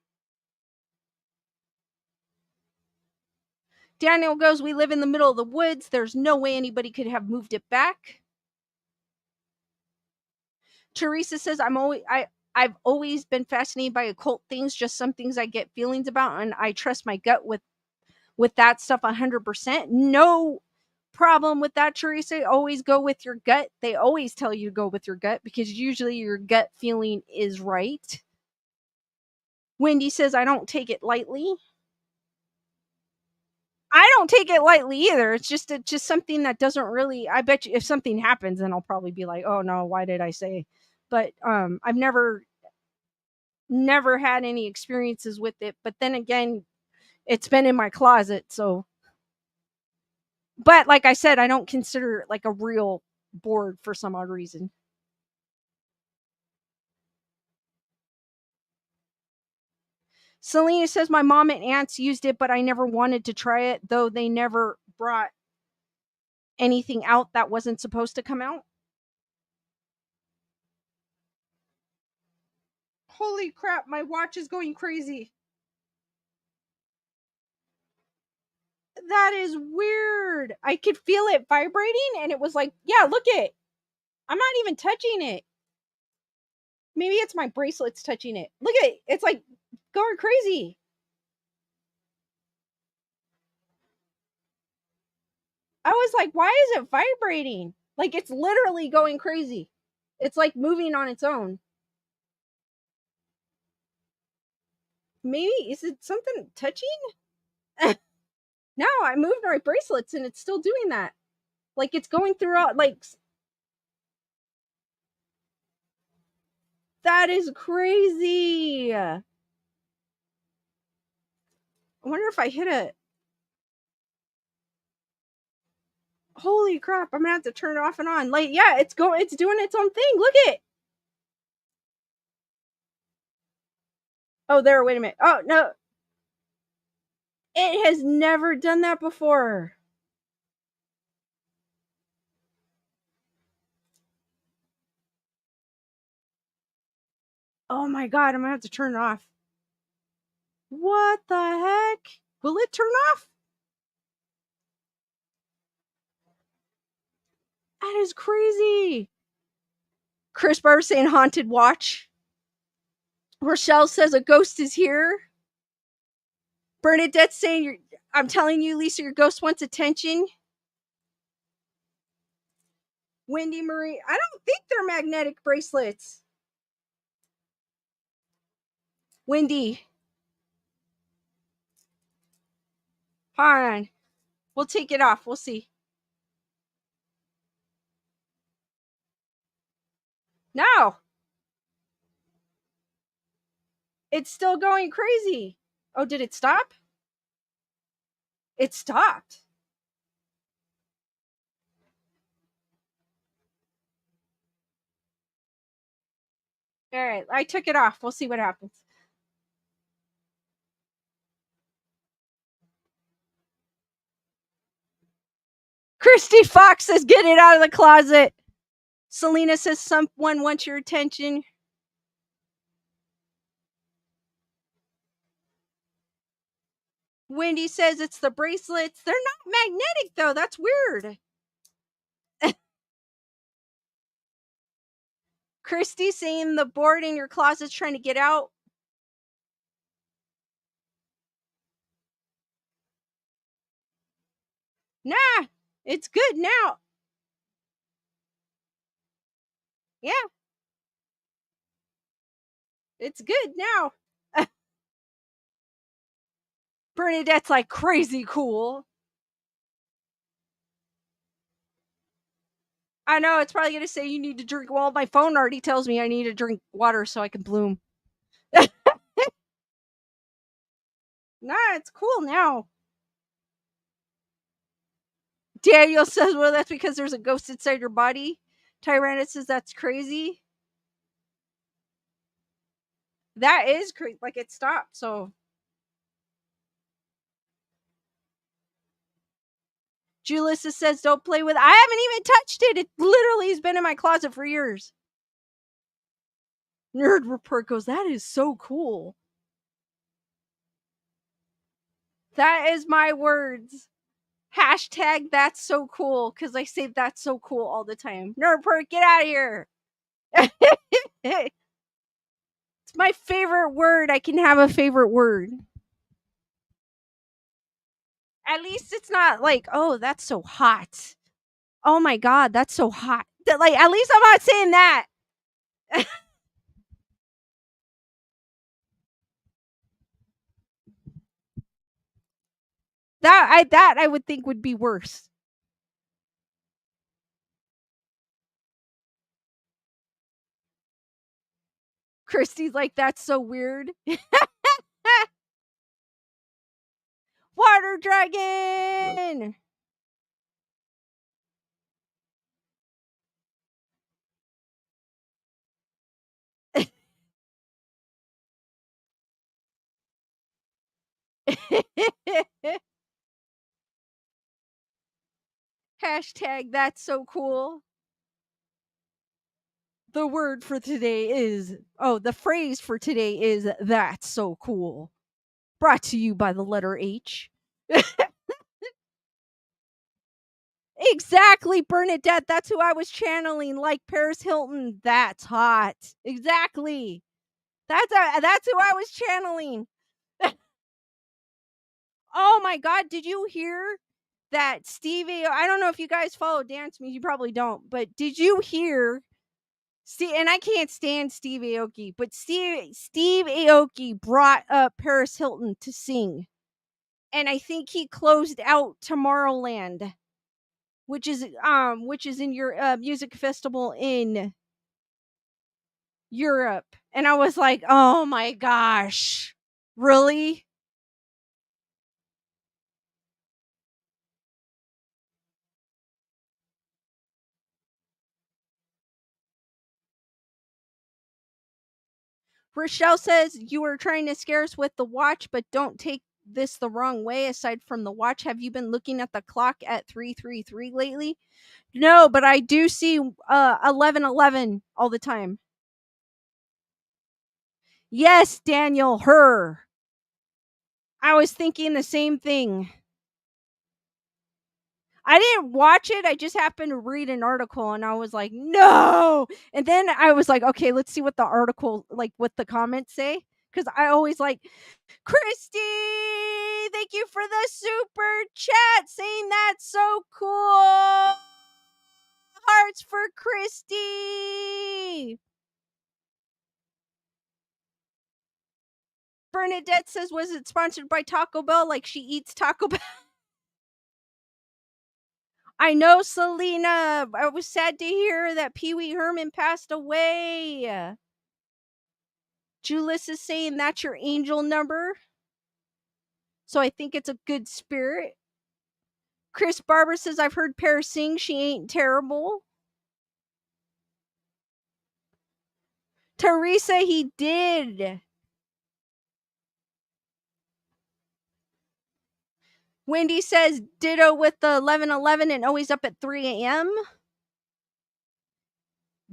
Daniel goes, we live in the middle of the woods. There's no way anybody could have moved it back. Teresa says, I've always been fascinated by occult things, just some things I get feelings about, and I trust my gut with that stuff 100%. No problem with that, Teresa. Always go with your gut. They always tell you to go with your gut because usually your gut feeling is right. Wendy says, I don't take it lightly. I don't take it lightly either. It's just something that doesn't really. I bet you if something happens, then I'll probably be like, oh no, why did I say? But I've never had any experiences with it. But then again, it's been in my closet, so. But like I said, I don't consider it like a real board for some odd reason. Selena says my mom and aunts used it, but I never wanted to try it, though they never brought anything out that wasn't supposed to come out. Holy crap, my watch is going crazy. That is weird. I could feel it vibrating and it was like, yeah, look it. I'm not even touching it. Maybe it's my bracelets touching it. Look at it. It's like going crazy. I was like, why is it vibrating? Like it's literally going crazy. It's like moving on its own. Maybe is it something touching? No, I moved my bracelets and it's still doing that. Like it's going through all like that is crazy. I wonder if I hit a holy crap, I'm gonna have to turn it off and on. Like, yeah, it's doing its own thing. Look at it. Oh, there, wait a minute. Oh no. It has never done that before. Oh my god, I'm gonna have to turn it off. What the heck? Will it turn off? That is crazy. Chris Barber saying haunted watch. Rochelle says a ghost is here. Bernadette saying, I'm telling you, Lisa, your ghost wants attention. Wendy Marie, I don't think they're magnetic bracelets. Wendy. Hold on. We'll take it off. We'll see. No. It's still going crazy. Oh, did it stop? It stopped. All right, I took it off. We'll see what happens. Christy Fox says, get it out of the closet. Selena says, someone wants your attention. Wendy says, it's the bracelets. They're not magnetic, though. That's weird. Christy saying the board in your closet's trying to get out. Nah, it's good now. Yeah. It's good now. Bernadette's like crazy cool. I know, it's probably going to say you need to drink. Well, my phone already tells me I need to drink water so I can bloom. Nah, it's cool now. Daniel says, well, that's because there's a ghost inside your body. Tyrannus says, that's crazy. That is crazy. Like, it stopped, so. Julissa says, don't play with it. I haven't even touched it. It literally has been in my closet for years. Nerd Report goes, that is so cool. That is my words. Hashtag that's so cool, because I say that's so cool all the time. Nerd Report, get out of here. It's my favorite word. I can have a favorite word. At least it's not like, oh, that's so hot. Oh my God, that's so hot. Like, at least I'm not saying that. That I would think would be worse. Christy's like, that's so weird. Water dragon. Hashtag that's so cool. The word for today is, the phrase for today is that's so cool. Brought to you by the letter H. Exactly, Bernadette. That's who I was channeling, like Paris Hilton. That's hot. Exactly. That's who I was channeling. Oh my God, did you hear that Stevie? I don't know if you guys follow dance music. You probably don't, but did you hear? And I can't stand Steve Aoki, but Steve Aoki brought up Paris Hilton to sing, and I think he closed out Tomorrowland, which is in your music festival in Europe. And I was like, oh my gosh, really? Rochelle says, you were trying to scare us with the watch, but don't take this the wrong way. Aside from the watch, have you been looking at the clock at 3:33 lately? No, but I do see 11:11 all the time. Yes, Daniel, her. I was thinking the same thing. I didn't watch it. I just happened to read an article and I was like, no. And then I was like, okay, let's see what the article, like what the comments say. Because I always like, Christy, thank you for the super chat saying that's so cool. Hearts for Christy. Bernadette says, was it sponsored by Taco Bell? Like she eats Taco Bell. I know, Selena. I was sad to hear that Pee Wee Herman passed away. Julius is saying that's your angel number. So I think it's a good spirit. Chris Barber says, I've heard Paris sing. She ain't terrible. Teresa, he did. Wendy says, ditto with the 11:11 and always up at 3 a.m.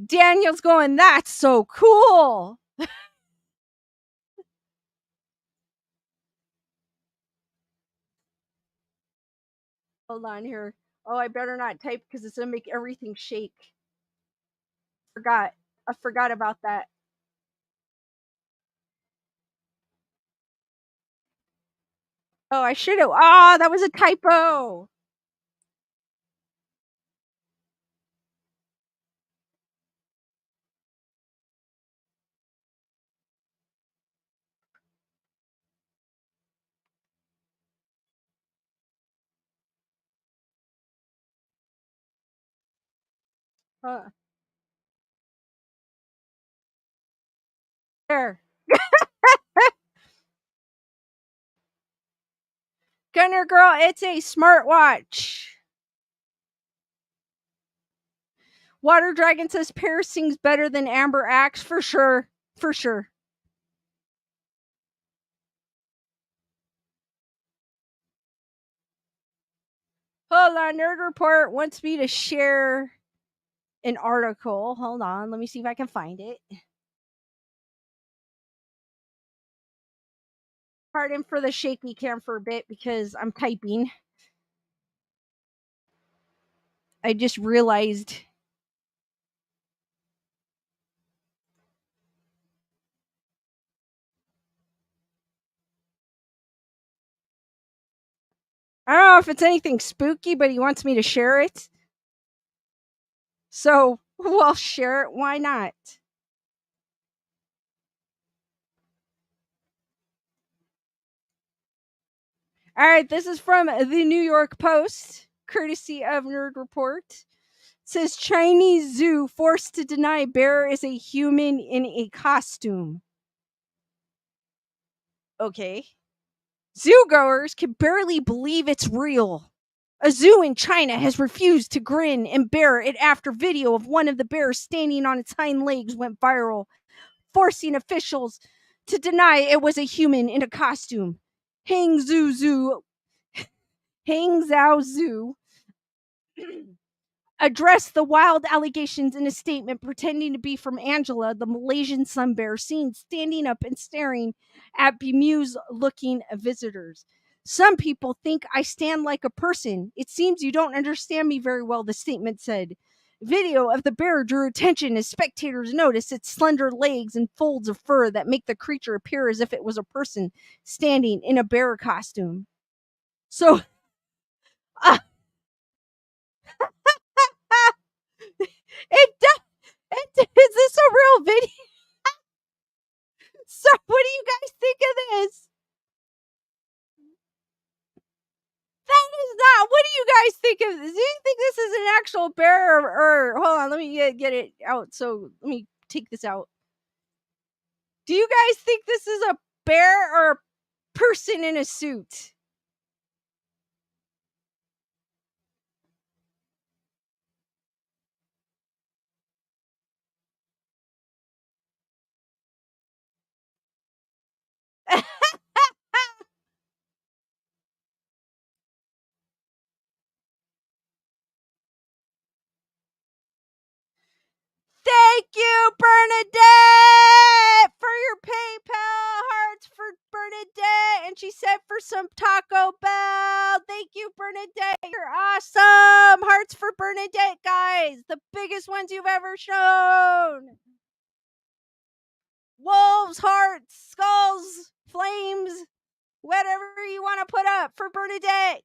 Daniel's going, that's so cool. Hold on here. Oh, I better not type because it's going to make everything shake. I forgot about that. Oh, I should have. Ah, that was a typo. There. Gunner girl, it's a smartwatch. Water Dragon says Paris sings better than Amber acts. For sure. For sure. Hold on. Nerd Report wants me to share an article. Hold on. Let me see if I can find it. Pardon for the shaky cam for a bit because I'm typing. I just realized. I don't know if it's anything spooky, but he wants me to share it. So we'll share it. Why not? All right, this is from the New York Post, courtesy of Nerd Report. It says Chinese zoo forced to deny bear is a human in a costume. Okay. Zoogoers can barely believe it's real. A zoo in China has refused to grin and bear it after video of one of the bears standing on its hind legs went viral, forcing officials to deny it was a human in a costume. Hangzhou Zoo addressed the wild allegations in a statement pretending to be from Angela, the Malaysian sun bear, seen standing up and staring at bemused looking visitors. Some people think I stand like a person. It seems you don't understand me very well, the statement said. Video of the bear drew attention as spectators noticed its slender legs and folds of fur that make the creature appear as if it was a person standing in a bear costume. So, uh, it does. Is this a real video? So, what do you guys think of this? That is not. What do you guys think of this? Do you think this is an actual bear or hold on? Let me get it out. So, let me take this out. Do you guys think this is a bear or a person in a suit? Thank you, Bernadette, for your PayPal hearts for Bernadette and she said for some Taco Bell. Thank you, Bernadette. You're awesome. Hearts for Bernadette, guys. The biggest ones you've ever shown. Wolves, hearts, skulls, flames, whatever you want to put up for Bernadette.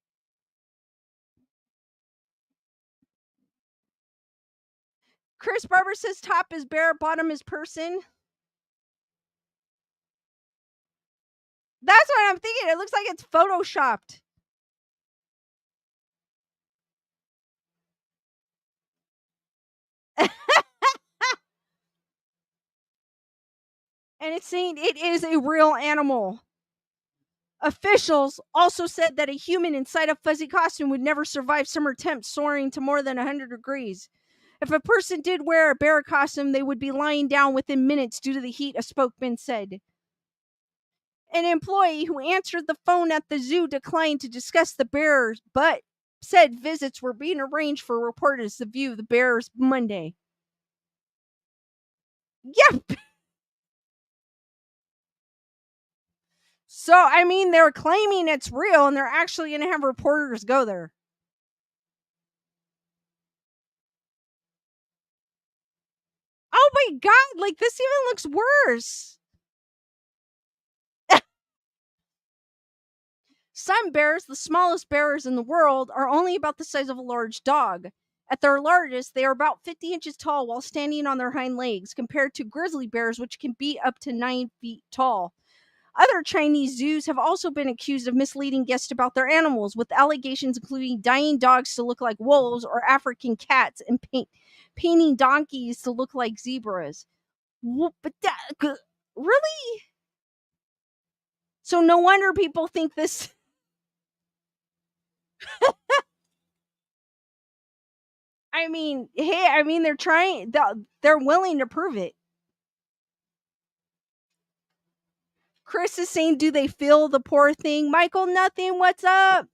Chris Barber says top is bear, bottom is person. That's what I'm thinking. It looks like it's photoshopped. And it's saying it is a real animal. Officials also said that a human inside a fuzzy costume would never survive summer temps soaring to more than 100 degrees. If a person did wear a bear costume, they would be lying down within minutes due to the heat, a spokesman said. An employee who answered the phone at the zoo declined to discuss the bears, but said visits were being arranged for reporters to view the bears Monday. Yep. So, I mean, they're claiming it's real and they're actually going to have reporters go there. Oh my god, like this even looks worse. Some bears, the smallest bears in the world, are only about the size of a large dog. At their largest, they are about 50 inches tall while standing on their hind legs, compared to grizzly bears, which can be up to 9 feet tall. Other Chinese zoos have also been accused of misleading guests about their animals, with allegations including dyeing dogs to look like wolves or African cats and painting donkeys to look like zebras. But really? So no wonder people think this. I mean, hey, I mean, they're trying, they're willing to prove it. Chris is saying, do they feel the poor thing? Michael, nothing. What's up?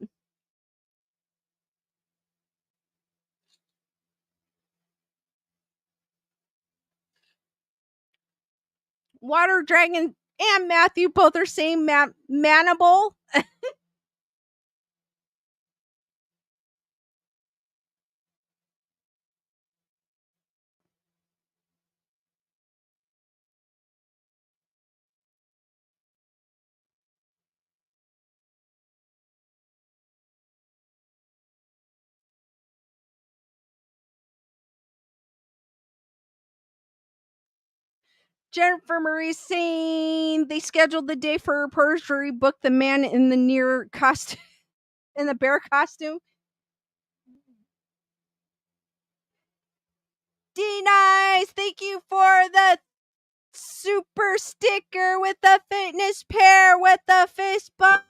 Water Dragon and Matthew both are saying manable. Jennifer Marie saying they scheduled the day for her perjury, booked the man in the near costume, in the bear costume. D-Nice, thank you for the super sticker with the fitness pair with the fist bump.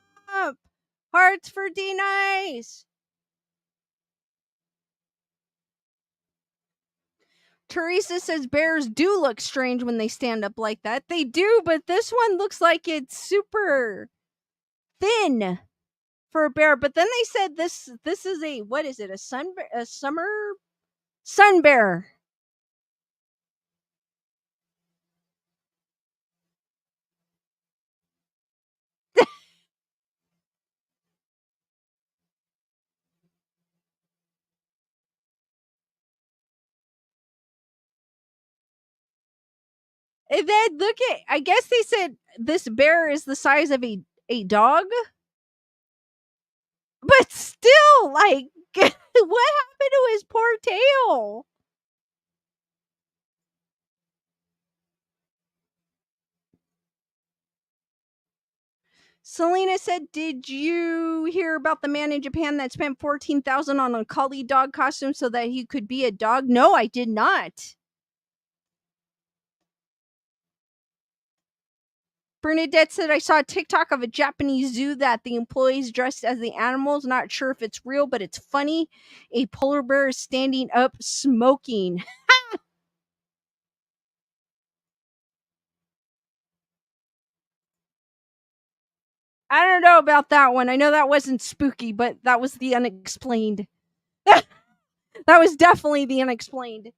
Hearts for D-Nice. Teresa says bears do look strange when they stand up like that. They do, but this one looks like it's super thin for a bear. But then they said this is a, what is it? A summer sun bear. And then look at, I guess they said this bear is the size of a dog. But still, like, what happened to his poor tail? Selena said, "Did you hear about the man in Japan that spent 14,000 on a collie dog costume so that he could be a dog?" No, I did not. Bernadette said, "I saw a TikTok of a Japanese zoo that the employees dressed as the animals. Not sure if it's real, but it's funny. A polar bear is standing up smoking." I don't know about that one. I know that wasn't spooky, but that was the unexplained. That was definitely the unexplained.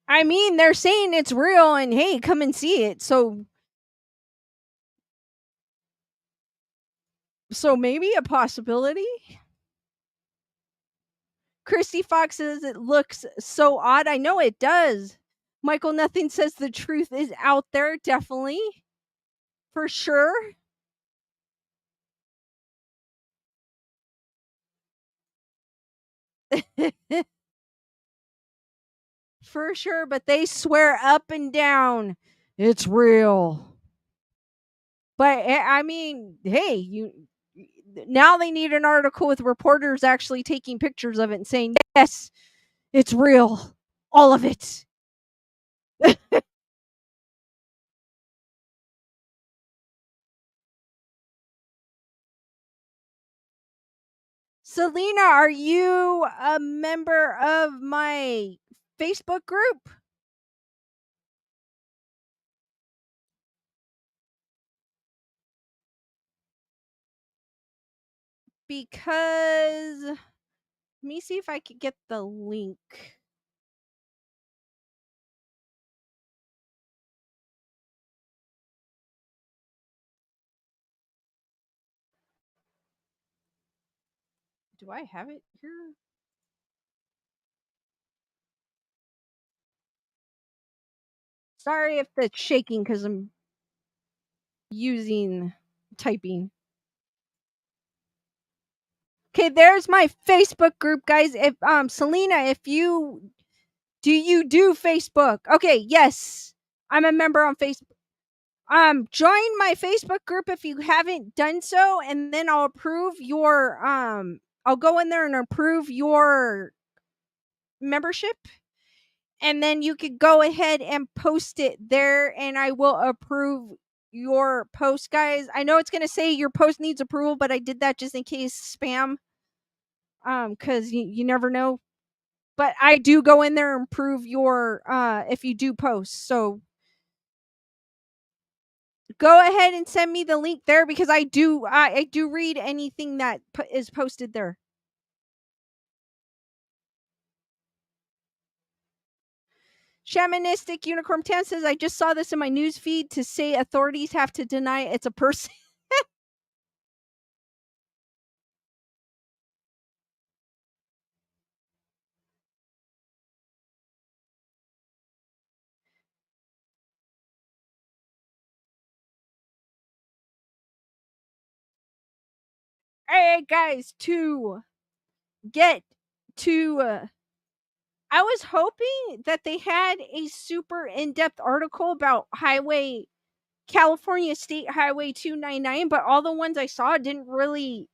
I mean, they're saying it's real and hey, come and see it. So maybe a possibility. Christy Fox says it looks so odd. I know it does. Michael Nothing says the truth is out there, definitely. For sure. For sure, but they swear up and down it's real. But I mean, hey, you now they need an article with reporters actually taking pictures of it and saying, "Yes, it's real. All of it." Selena, are you a member of my Facebook group? Because let me see if I could get the link. Do I have it here? Sorry if that's shaking because I'm using typing. Okay, there's my Facebook group, guys. If Selena, if you do Facebook? Okay, yes. I'm a member on Facebook. Join my Facebook group if you haven't done so, and then I'll approve your I'll go in there and approve your membership, and then you could go ahead and post it there, and I will approve your post, guys. I know it's gonna say your post needs approval, but I did that just in case spam. Because you never know. But I do go in there and approve your if you do post. So go ahead and send me the link there because I do read anything that is posted there. Shamanistic Unicorn 10 says, I just saw this in my news feed to say authorities have to deny it's a person. All right, guys, to get to. I was hoping that they had a super in depth article about California State Highway 299, but all the ones I saw didn't really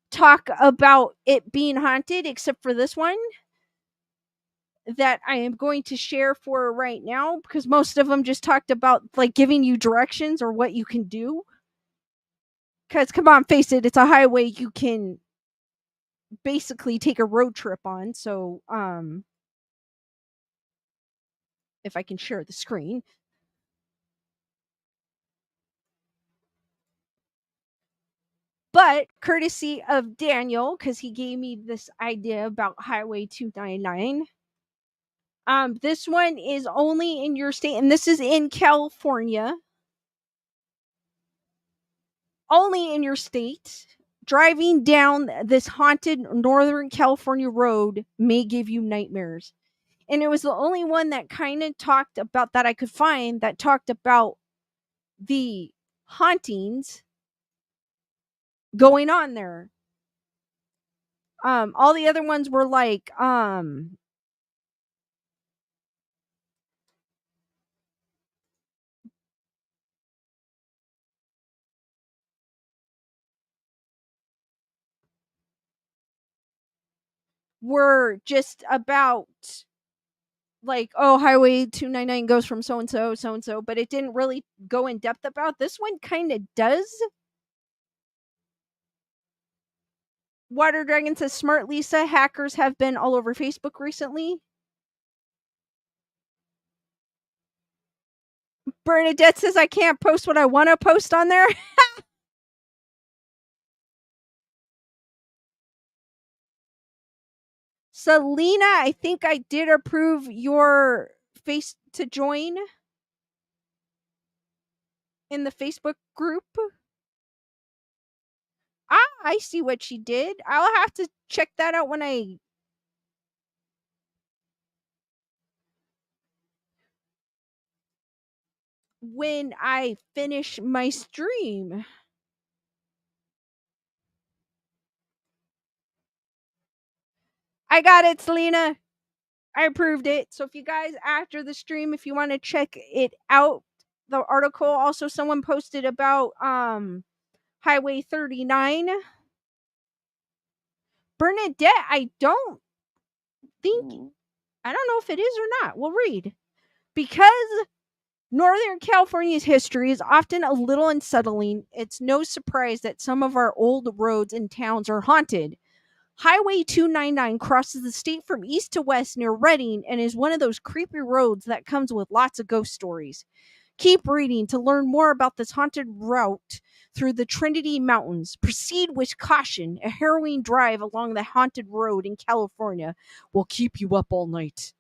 talk about it being haunted except for this one that I am going to share for right now because most of them just talked about like giving you directions or what you can do. Because come on, face it, it's a highway you can basically take a road trip on. So, if I can share the screen. But courtesy of Daniel, because he gave me this idea about Highway 299. This one is only in your state, and this is in California. Only in your state. Driving down this haunted Northern California road may give you nightmares. And it was the only one that kind of talked about that I could find that talked about the hauntings going on there. All the other ones were like were just about like, oh, Highway 299 goes from so and so, but it didn't really go in depth about. This one kind of does. Water Dragon says, Smart Lisa, hackers have been all over Facebook recently. Bernadette says, I can't post what I want to post on there. Selena, I think I did approve your join in the Facebook group. Ah, I see what she did. I'll have to check that out when I finish my stream. I got it, Selena. I approved it. So if you guys after the stream, if you want to check it out, the article also someone posted about Highway 39. Bernadette, I don't think I don't know if it is or not. We'll read. Because Northern California's history is often a little unsettling, it's no surprise that some of our old roads and towns are haunted. Highway 299 crosses the state from east to west near Redding and is one of those creepy roads that comes with lots of ghost stories. Keep reading to learn more about this haunted route through the Trinity Mountains. Proceed with caution. A harrowing drive along the haunted road in California will keep you up all night.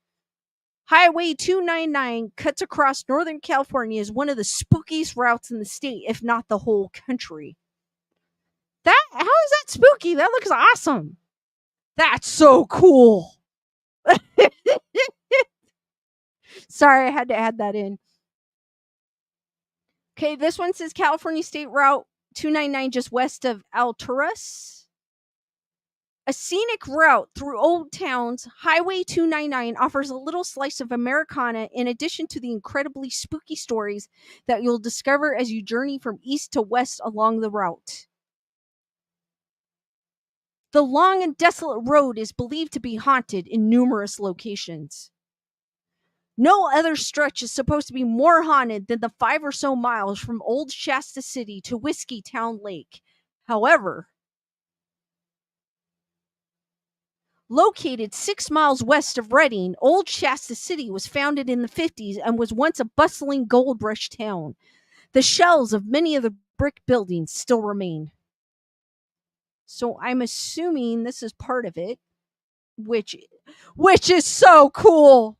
Highway 299 cuts across Northern California is one of the spookiest routes in the state, if not the whole country. How is that spooky? That looks awesome. That's so cool. Sorry, I had to add that in. Okay, this one says California State Route 299 just west of Alturas. A scenic route through old towns, Highway 299 offers a little slice of Americana in addition to the incredibly spooky stories that you'll discover as you journey from east to west along the route. The long and desolate road is believed to be haunted in numerous locations. No other stretch is supposed to be more haunted than the 5 or so miles from Old Shasta City to Whiskey Town Lake. However, located 6 miles west of Redding, Old Shasta City was founded in the 50s and was once a bustling gold rush town. The shells of many of the brick buildings still remain. So I'm assuming this is part of it, which is so cool.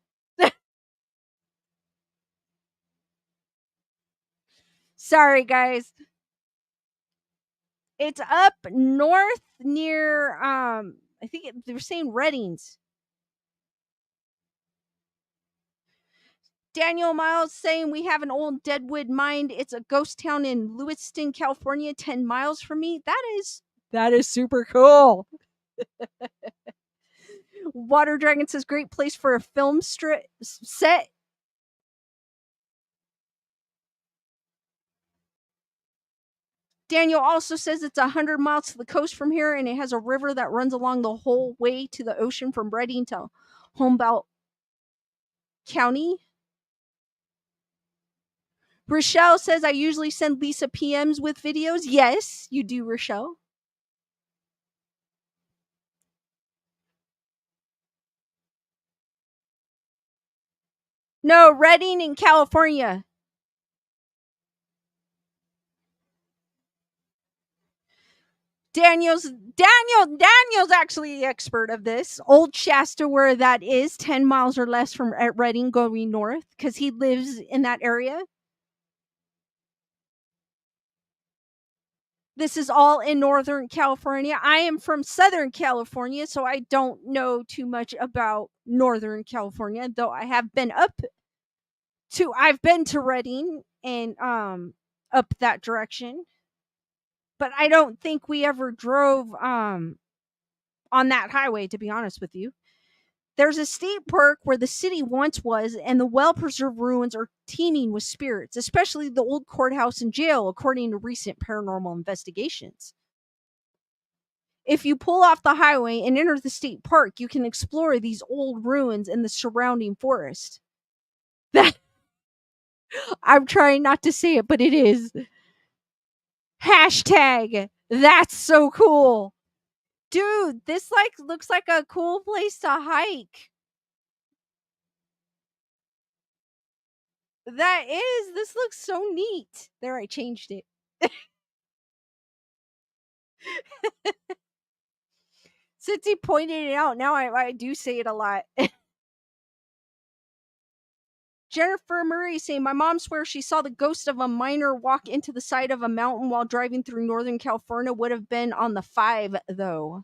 Sorry, guys. It's up north near I think they were saying Reddings. Daniel Miles saying we have an old Deadwood mine. It's a ghost town in Lewiston, California, 10 miles from me. That is super cool. Water Dragon says great place for a film set. Daniel also says it's 100 miles to the coast from here, and it has a river that runs along the whole way to the ocean from Redding to Humboldt County. Rochelle says, I usually send Lisa PMs with videos. Yes, you do, Rochelle. No, Redding in California. Daniel's actually the expert of this. Old Shasta, where that is, 10 miles or less from Redding going north, because he lives in that area. This is all in Northern California. I am from Southern California, so I don't know too much about Northern California, though I've been to Redding and up that direction. But I don't think we ever drove on that highway, to be honest with you. There's a state park where the city once was, and the well-preserved ruins are teeming with spirits, especially the old courthouse and jail, according to recent paranormal investigations. If you pull off the highway and enter the state park, you can explore these old ruins and the surrounding forest. That I'm trying not to say it, but it is. Hashtag, that's so cool. Dude, this looks like a cool place to hike. This looks so neat. There, I changed it. Since he pointed it out, now I do say it a lot. Jennifer Murray saying, my mom swears she saw the ghost of a miner walk into the side of a mountain while driving through Northern California. Would have been on the 5, though.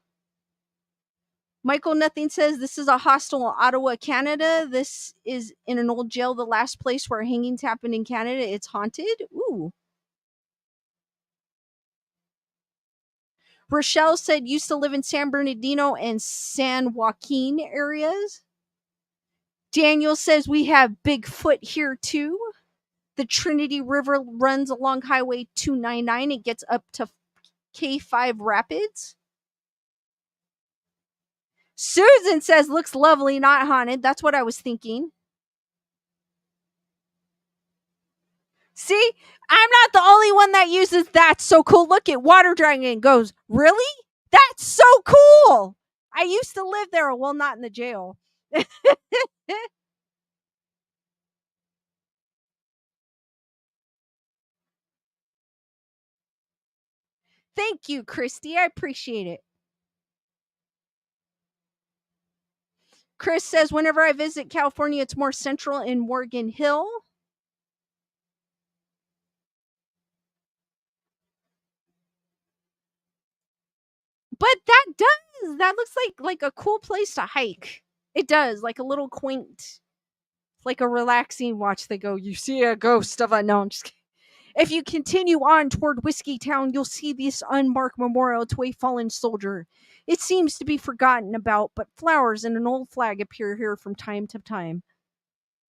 Michael Nothing says, this is a hostel in Ottawa, Canada. This is in an old jail, the last place where hangings happened in Canada. It's haunted. Ooh. Rochelle said, used to live in San Bernardino and San Joaquin areas. Daniel says, we have Bigfoot here too. The Trinity River runs along Highway 299. It gets up to K5 Rapids. Susan says, looks lovely, not haunted. That's what I was thinking. See, I'm not the only one that uses that's so cool. Look at Water Dragon goes, really? That's so cool. I used to live there. Well, not in the jail. Thank you, Christy. I appreciate it. Chris says, whenever I visit California, it's more central in Morgan Hill. But that looks like a cool place to hike. It does, like a little quaint, like a relaxing watch. They go, you see a ghost of a, no, I'm just kidding. If you continue on toward Whiskey Town, you'll see this unmarked memorial to a fallen soldier. It seems to be forgotten about, but flowers and an old flag appear here from time to time.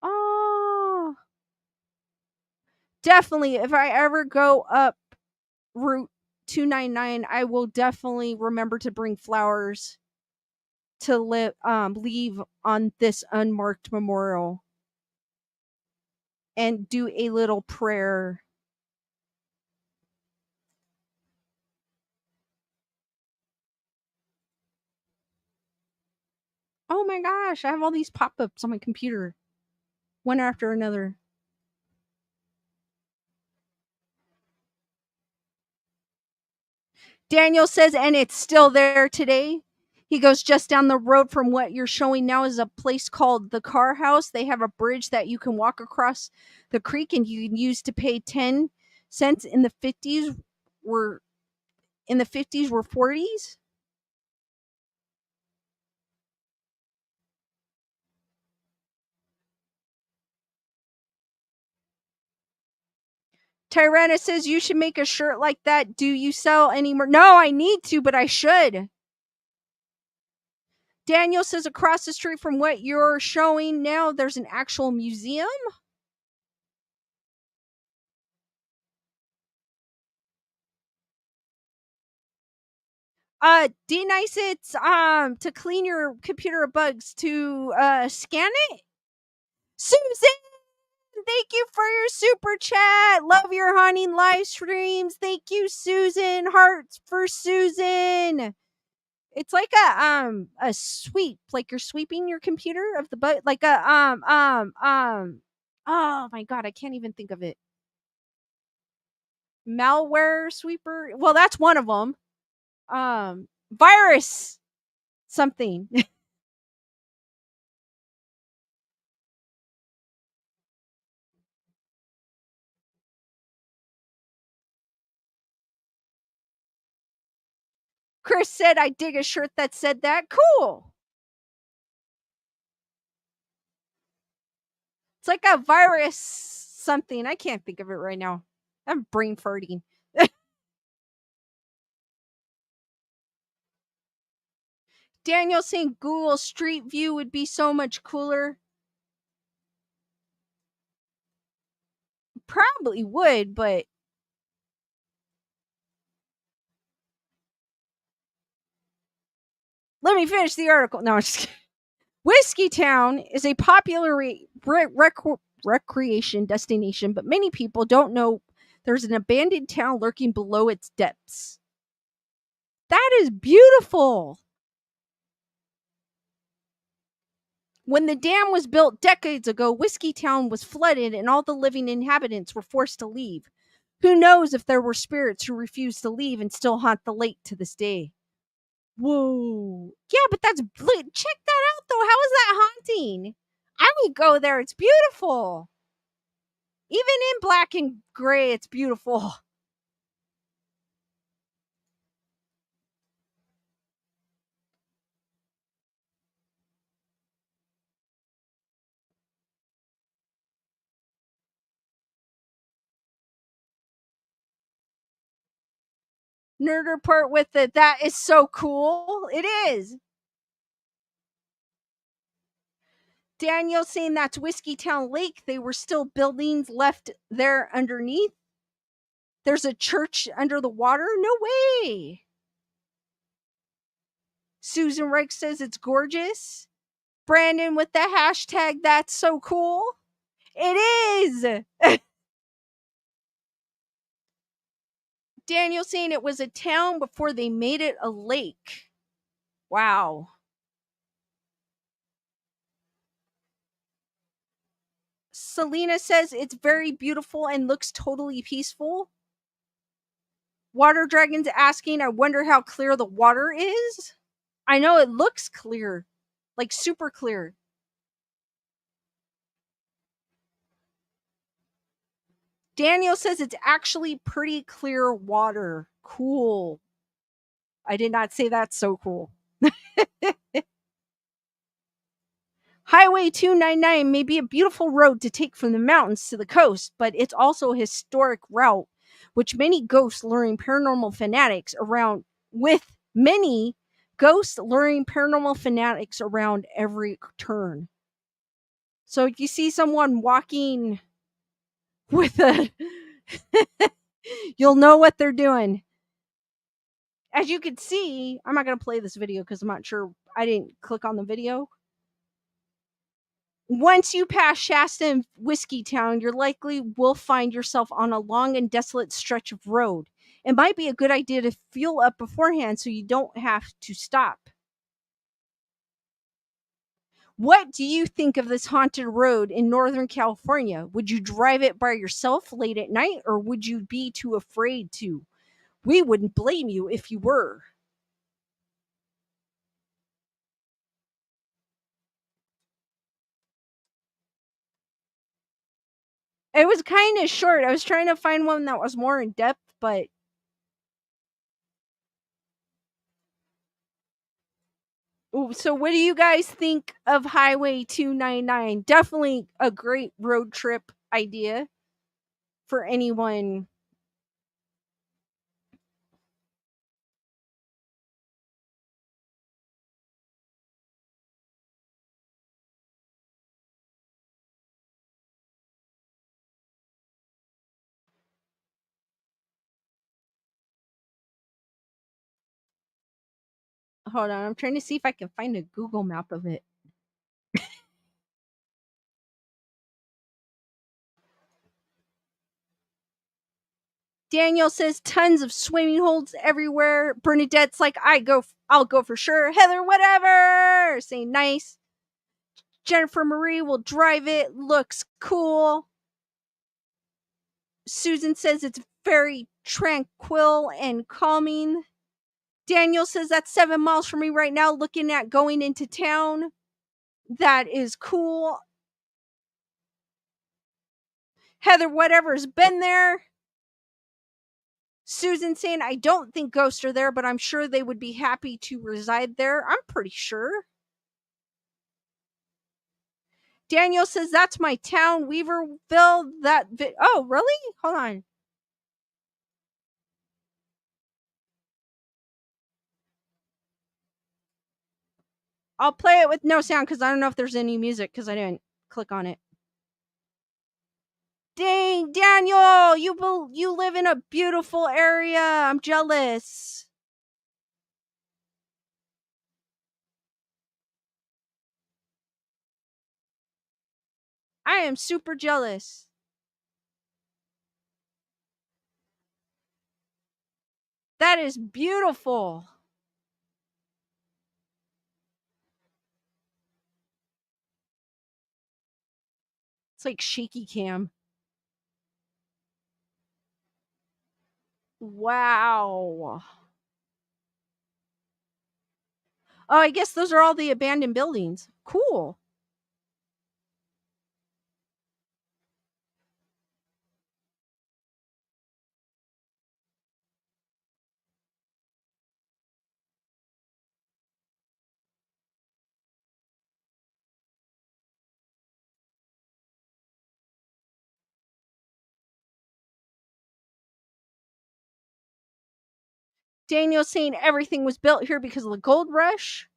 Oh, definitely. If I ever go up Route 299, I will definitely remember to bring flowers to leave on this unmarked memorial and do a little prayer. Oh my gosh, I have all these pop-ups on my computer, one after another. Daniel says, and it's still there today. He goes, just down the road from what you're showing now is a place called the Car House. They have a bridge that you can walk across the creek and you can use to pay 10 cents in the 50s were 40s. Tyrannus says, you should make a shirt like that. Do you sell any more? No, I need to, but I should. Daniel says, across the street from what you're showing now, there's an actual museum. D-Nice, it's to clean your computer of bugs, to scan it. Susan, thank you for your super chat. Love your haunting live streams. Thank you, Susan. Hearts for Susan. It's like a sweep, like you're sweeping your computer of the bug, like a oh my god, I can't even think of it. Malware sweeper. Well, that's one of them. Virus something. Chris said, I dig a shirt that said that. Cool. It's like a virus something. I can't think of it right now. I'm brain farting. Daniel saying Google Street View would be so much cooler. Probably would, but let me finish the article. No, I'm just kidding. Whiskey Town is a popular recreation destination, but many people don't know there's an abandoned town lurking below its depths. That is beautiful. When the dam was built decades ago, Whiskey Town was flooded and all the living inhabitants were forced to leave. Who knows if there were spirits who refused to leave and still haunt the lake to this day. Whoa. Yeah, but check that out though. How is that haunting? I would go there. It's beautiful. Even in black and gray, it's beautiful. Nerd report with it. That is so cool. It is. Daniel saying that's Whiskey Town Lake. They were still buildings left there underneath. There's a church under the water. No way. Susan Reich says it's gorgeous. Brandon with the hashtag that's so cool. It is. Daniel saying it was a town before they made it a lake. Wow. Selena says it's very beautiful and looks totally peaceful. Water Dragon's asking, I wonder how clear the water is. I know it looks clear, like super clear. Daniel says it's actually pretty clear water. Cool. I did not say that's so cool. Highway 299 may be a beautiful road to take from the mountains to the coast, but it's also a historic route, which many ghost luring paranormal fanatics around every turn. So you see someone walking with a you'll know what they're doing. As you can see, I'm not going to play this video because I'm not sure. I didn't click on the video. Once you pass Shasta and Whiskey Town, you likely will find yourself on a long and desolate stretch of road. It might be a good idea to fuel up beforehand so you don't have to stop. What do you think of this haunted road in Northern California? Would you drive it by yourself late at night, or would you be too afraid to? We wouldn't blame you if you were. It was kind of short. I was trying to find one that was more in depth, but ooh, so what do you guys think of Highway 299? Definitely a great road trip idea for anyone. Hold on, I'm trying to see if I can find a Google map of it. Daniel says tons of swimming holes everywhere. Bernadette's like, I'll go for sure. Heather, whatever. Saying nice. Jennifer Marie will drive it. Looks cool. Susan says it's very tranquil and calming. Daniel says that's 7 miles from me right now, looking at going into town. That is cool. Heather, whatever's been there. Susan saying, I don't think ghosts are there, but I'm sure they would be happy to reside there. I'm pretty sure. Daniel says, that's my town, Weaverville. Oh, really? Hold on. I'll play it with no sound because I don't know if there's any music because I didn't click on it. Dang, Daniel, you live in a beautiful area. I'm jealous. I am super jealous. That is beautiful. It's like shaky cam. Wow. Oh, I guess those are all the abandoned buildings. Cool. Daniel's saying everything was built here because of the gold rush.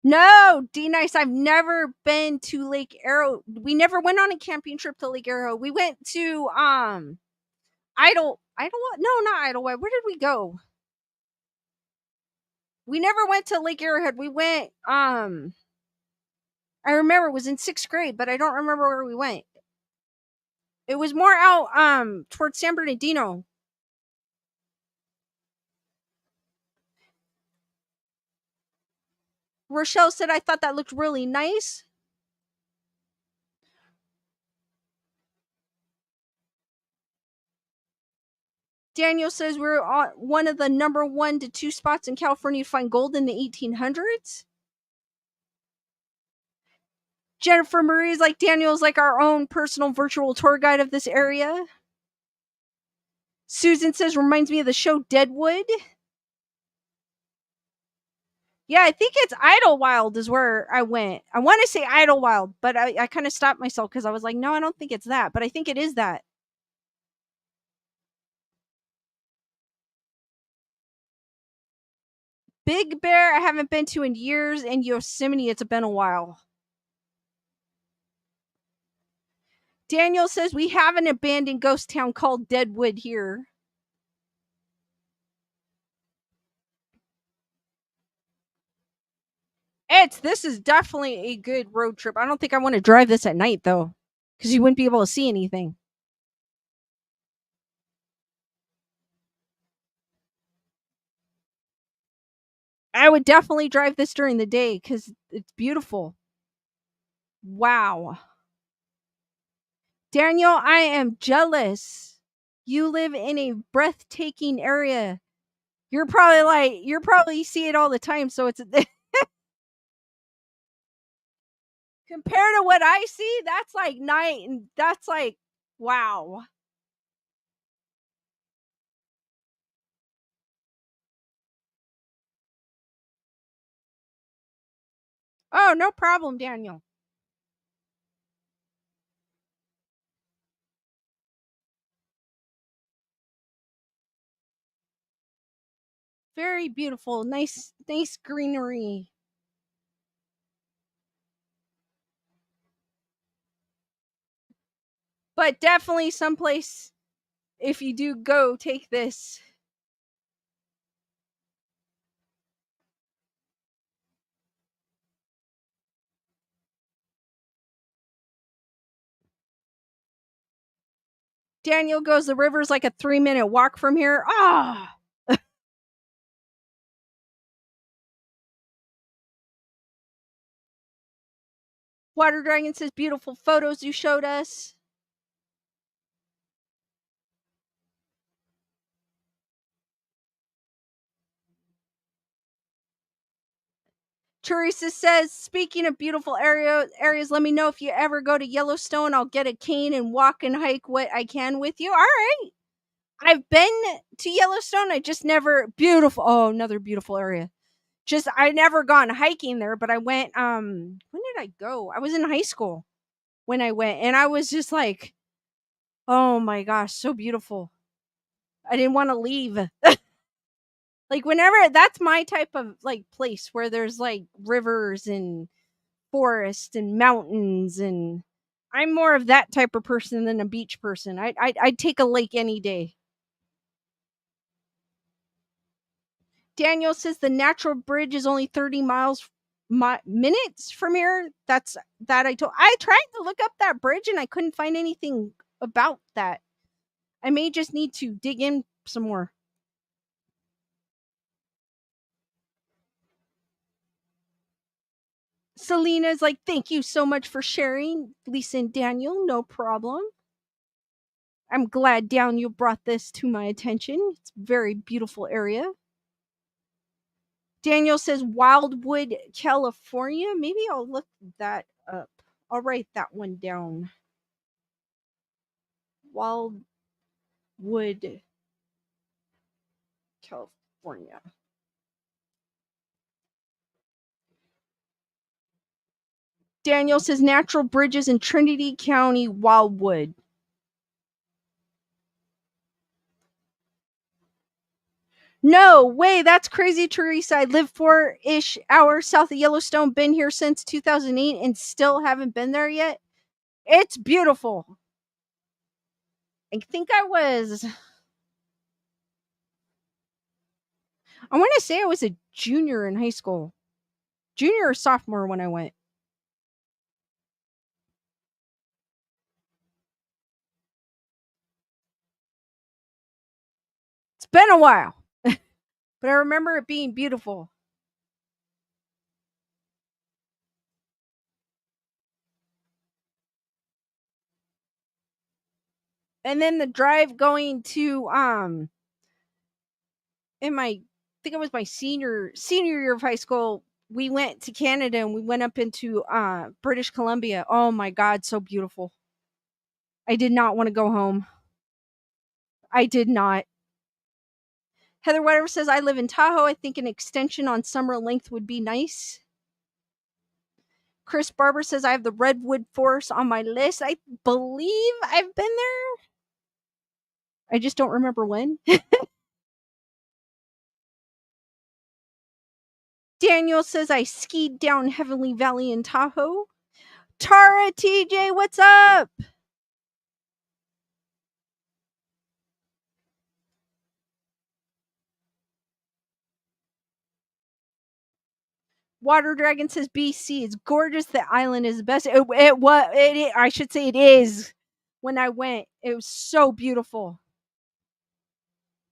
No, D Nice, I've never been to Lake Arrow. We never went on a camping trip to Lake Arrow. We went to Idlewild. No, not Idlewild. Where did we go? We never went to Lake Arrowhead. We went I remember it was in 6th grade, but I don't remember where we went. It was more out towards San Bernardino. Rochelle said I thought that looked really nice. Daniel says we're on one of the number 1 to 2 spots in California to find gold in the 1800s. Jennifer Marie's like Daniel's like our own personal virtual tour guide of this area. Susan says reminds me of the show Deadwood. Yeah, I think it's Idlewild is where I went. I want to say Idlewild, but I kind of stopped myself because I was like, no, I don't think it's that, but I think it is that. Big Bear, I haven't been to in years, and Yosemite, it's been a while. Daniel says we have an abandoned ghost town called Deadwood here. This is definitely a good road trip. I don't think I want to drive this at night though, because you wouldn't be able to see anything. I would definitely drive this during the day because it's beautiful. Wow. Daniel, I am jealous. You live in a breathtaking area. You're probably see it all the time, so it's compared to what I see, that's like night and that's like wow. Oh, no problem, Daniel. Very beautiful. Nice greenery. But definitely someplace if you do go take this. Daniel goes, the river's like a 3-minute walk from here. Ah. Water Dragon says beautiful photos you showed us. Teresa says, speaking of beautiful areas, let me know if you ever go to Yellowstone. I'll get a cane and walk and hike what I can with you. All right. I've been to Yellowstone. I just never beautiful. Oh, another beautiful area. Just I never gone hiking there, but I went when did I go? I was in high school when I went and I was just like, "Oh my gosh, so beautiful." I didn't want to leave. Like whenever that's my type of like place where there's like rivers and forest and mountains and I'm more of that type of person than a beach person. I'd take a lake any day. Daniel says the natural bridge is only 30 minutes from here. That's that I tried to look up that bridge and I couldn't find anything about that. I may just need to dig in some more. Selena's like, thank you so much for sharing, Lisa and Daniel. No problem. I'm glad Daniel brought this to my attention. It's a very beautiful area. Daniel says Wildwood, California. Maybe I'll look that up. I'll write that one down. Wildwood, California. California. Daniel says natural bridges in Trinity County, Wildwood. No way, that's crazy, Teresa. I live 4-ish hours south of Yellowstone, been here since 2008 and still haven't been there yet. It's beautiful. I think I want to say I was a junior in high school. Junior or sophomore when I went. It's been a while. But I remember it being beautiful. And then the drive going to in my I think it was my senior year of high school, we went to Canada and we went up into British Columbia. Oh my god, so beautiful. I did not want to go home. I did not. Heather Whatever says I live in Tahoe. I think an extension on summer length would be nice. Chris Barber says I have the Redwood Forest on my list. I believe I've been there. I just don't remember when. Daniel says I skied down Heavenly Valley in Tahoe. Tara TJ, what's up? Water Dragon says BC is gorgeous. The island is the best. I should say it is. When I went, it was so beautiful.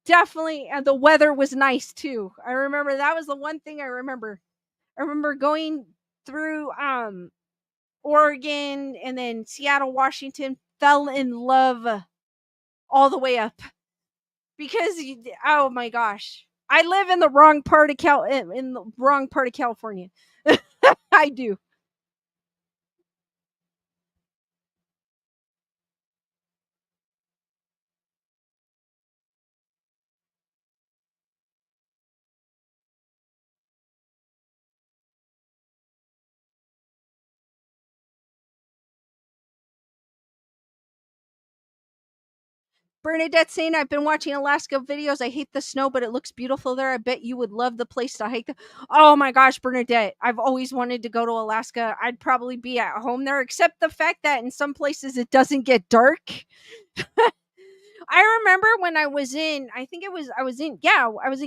Definitely, and the weather was nice too. I remember that was the one thing I remember. I remember going through Oregon and then Seattle, Washington, fell in love all the way up because oh my gosh, I live in the wrong part of in the wrong part of California. I do. Bernadette saying I've been watching Alaska videos. I hate the snow, but it looks beautiful there. I bet you would love the place to hike. Oh my gosh, Bernadette. I've always wanted to go to Alaska. I'd probably be at home there, except the fact that in some places it doesn't get dark. I remember when I was in, I was in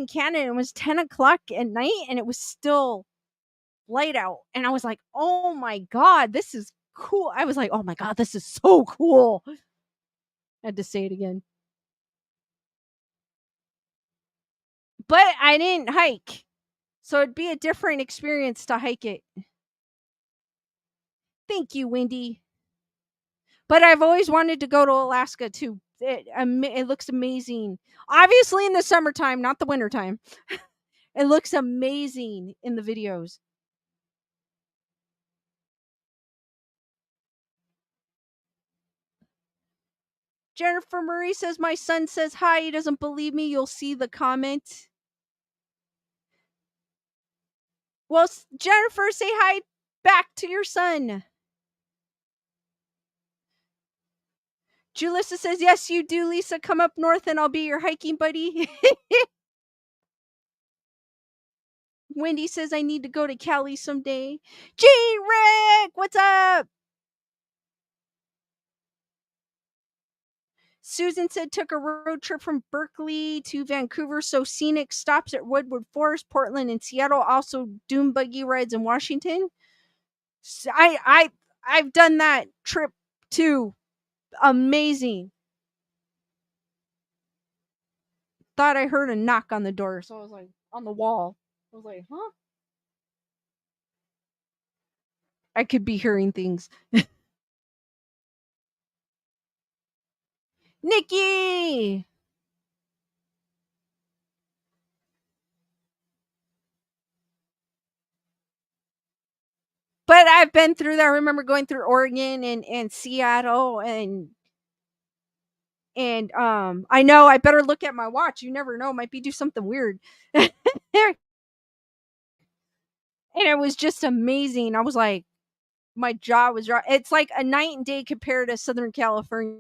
Canada and it was 10 o'clock at night and it was still light out. And I was like, oh my God, this is cool. I was like, oh my God, this is so cool. I had to say it again. But I didn't hike. So it'd be a different experience to hike it. Thank you, Wendy. But I've always wanted to go to Alaska too. It looks amazing. Obviously in the summertime, not the wintertime. It looks amazing in the videos. Jennifer Murray says, my son says hi. He doesn't believe me. You'll see the comment. Well, Jennifer, say hi back to your son. Julissa says, yes, you do, Lisa. Come up north and I'll be your hiking buddy. Wendy says, I need to go to Cali someday. G-Rick, what's up? Susan said, took a road trip from Berkeley to Vancouver, so scenic, stops at Woodward Forest, Portland, and Seattle. Also, dune buggy rides in Washington. So I've done that trip too. Amazing. Thought I heard a knock on the door, so I was like, on the wall. I was like, huh? I could be hearing things. Nikki! But I've been through that. I remember going through Oregon and Seattle And I know I better look at my watch. You never know, might be do something weird. And it was just amazing. I was like, my jaw was dry. It's like a night and day compared to Southern California.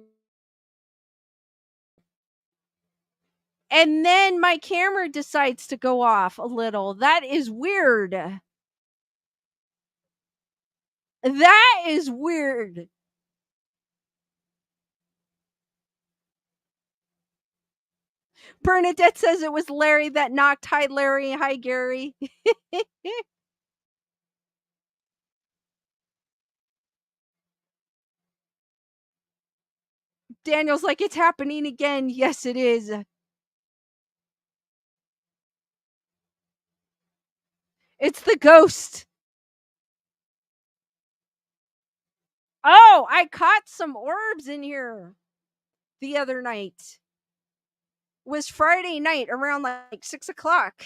And then my camera decides to go off a little. That is weird. That is weird. Bernadette says it was Larry that knocked. Hi, Larry. Hi, Gary. Daniel's like, it's happening again. Yes, it is. It's the ghost. Oh, I caught some orbs in here the other night. It was Friday night around like 6 o'clock.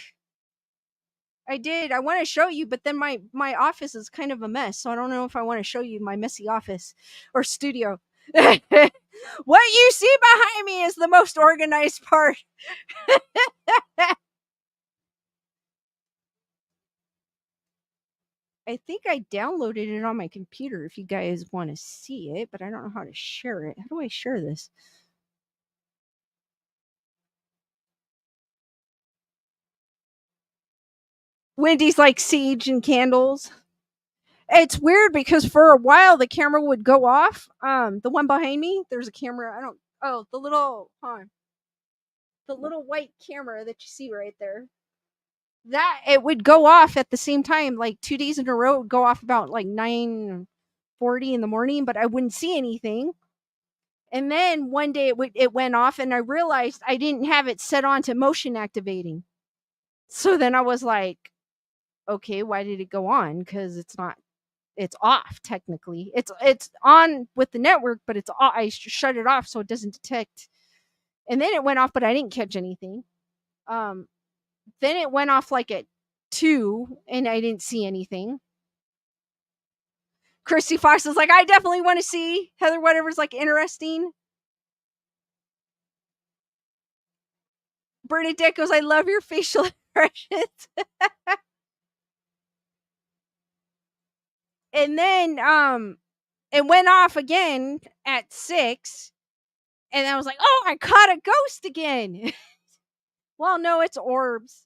I did. I want to show you, but then my office is kind of a mess, so I don't know if I want to show you my messy office or studio. What you see behind me is the most organized part. I think I downloaded it on my computer if you guys want to see it, but I don't know how to share it. How do I share this? Wendy's like siege and candles. It's weird because for a while the camera would go off. The one behind me, there's a camera. I don't. Oh, the little. Hold on. The little white camera that you see right there. That it would go off at the same time, like 2 days in a row. It would go off about like 9:40 in the morning, but I wouldn't see anything. And then one day it went off, and I realized I didn't have it set on to motion activating. So then I was like, okay, why did it go on? Because it's off technically. It's on with the network, but it's off. I shut it off so it doesn't detect. And then it went off, but I didn't catch anything. Um, then it went off like at 2, and I didn't see anything. Christy Fox is like, I definitely want to see. Heather whatever's like interesting. Bernadette goes, I love your facial expressions. And then it went off again at 6, and I was like, oh, I caught a ghost again. Well, no, it's orbs.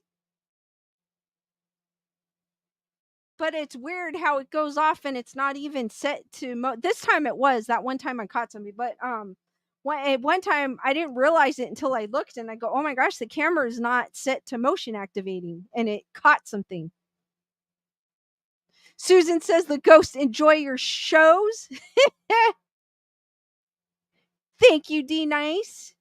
But it's weird how it goes off and it's not even set to this time it was. That one time I caught somebody, but one time I didn't realize it until I looked, and I go, oh my gosh, the camera is not set to motion activating, and it caught something. Susan says the ghosts enjoy your shows. Thank you, D Nice.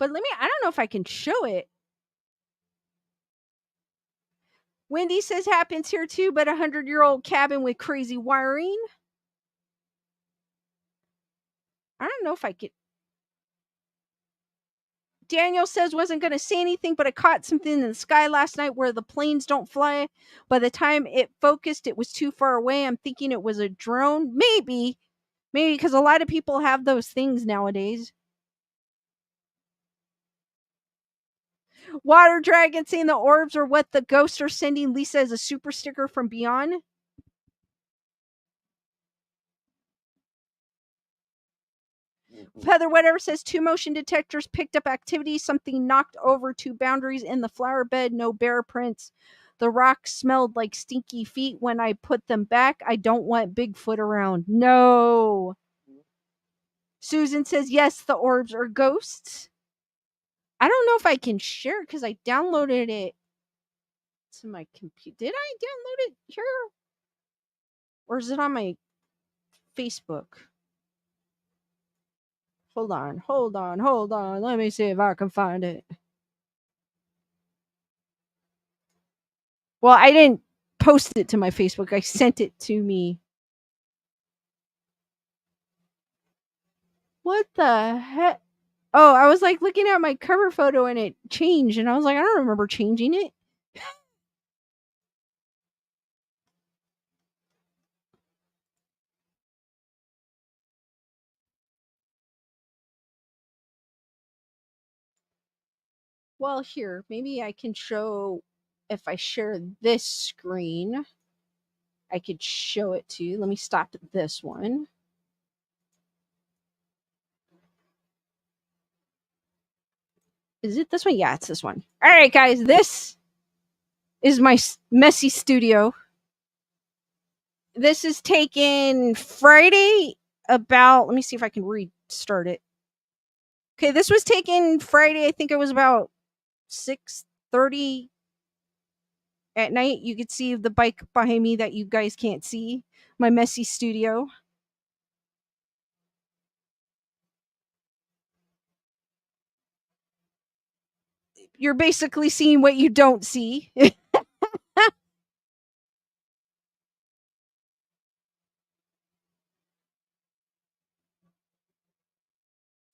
But I don't know if I can show it. Wendy says happens here too, but 100-year-old cabin with crazy wiring. I don't know if I could. Daniel says wasn't going to say anything, but I caught something in the sky last night where the planes don't fly. By the time it focused, it was too far away. I'm thinking it was a drone. Maybe because a lot of people have those things nowadays. Water Dragon saying the orbs are what the ghosts are sending Lisa as a super sticker from beyond. Heather whatever says 2 motion detectors picked up activity. Something knocked over 2 boundaries in the flower bed. No bear prints. The rocks smelled like stinky feet when I put them back. I don't want Bigfoot around. No. Susan says yes, the orbs are ghosts. I don't know if I can share it because I downloaded it to my computer. Did I download it here? Or is it on my Facebook? Hold on. Let me see if I can find it. Well, I didn't post it to my Facebook. I sent it to me. What the heck? Oh, I was like looking at my cover photo and it changed, and I was like, I don't remember changing it. Well, here, maybe I can show if I share this screen, I could show it to you. Let me stop this one. Is it this one? Yeah, it's this one. All right, guys, this is my messy studio. This is taken Friday about, let me see if I can restart it. Okay, this was taken Friday. I think it was about 6:30 at night. You could see the bike behind me that you guys can't see. My messy studio. You're basically seeing what you don't see.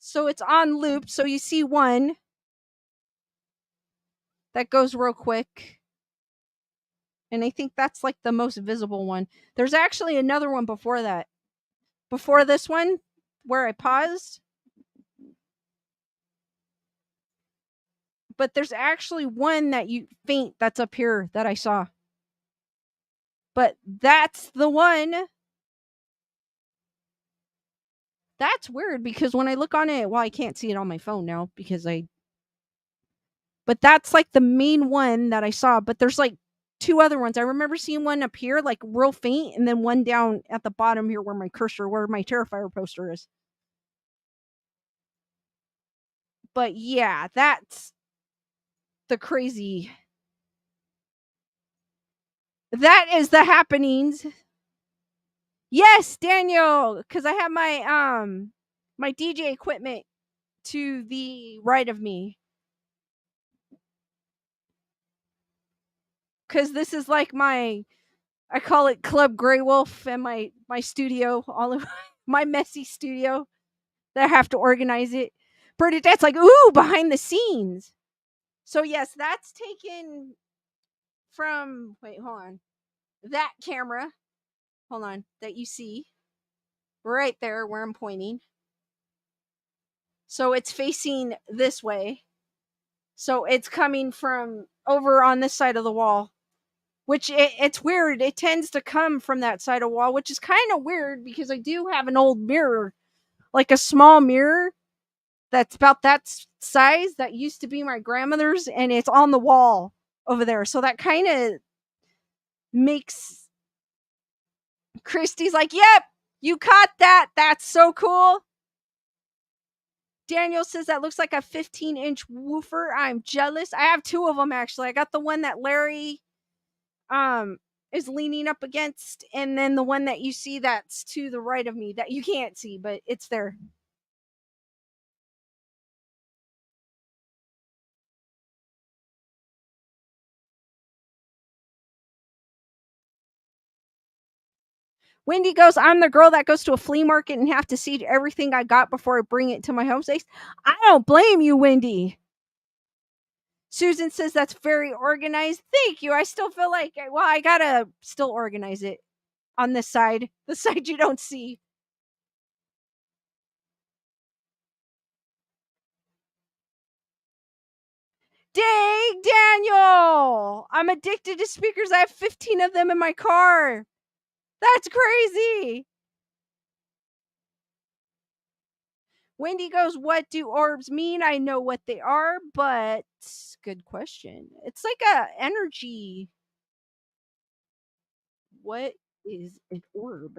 So it's on loop. So you see one that goes real quick. And I think that's like the most visible one. There's actually another one before that. Before this one, where I paused. But there's actually one that you faint that's up here that I saw. But that's the one. That's weird because when I look on it, well, I can't see it on my phone now because but that's like the main one that I saw. But there's like two other ones. I remember seeing one up here, like real faint, and then one down at the bottom here where my cursor, where my Terrifier poster is. But yeah, that's the crazy. That is the happenings. Yes, Daniel, because I have my DJ equipment to the right of me. Because this is like I call it Club Grey Wolf and my studio, all of my messy studio that I have to organize it. Bernadette's like, ooh, behind the scenes. So yes, that's taken from, wait, hold on, that camera, hold on, that you see right there where I'm pointing. So it's facing this way. So it's coming from over on this side of the wall, which it's weird. It tends to come from that side of the wall, which is kind of weird because I do have an old mirror, like a small mirror that's about that size that used to be my grandmother's, and it's on the wall over there. So that kind of makes Christy's like, yep, you caught that. That's so cool. Daniel says that looks like a 15-inch woofer. I'm jealous. I have two of them actually. I got the one that Larry is leaning up against, and then the one that you see that's to the right of me that you can't see, but it's there. Wendy goes, I'm the girl that goes to a flea market and have to see everything I got before I bring it to my home space. I don't blame you, Wendy. Susan says that's very organized. Thank you. I still feel like, well, I gotta still organize it on this side, the side you don't see. Dang, Daniel! I'm addicted to speakers. I have 15 of them in my car. That's crazy. Wendy goes, what do orbs mean? I know what they are, but good question. It's like a energy. What is an orb?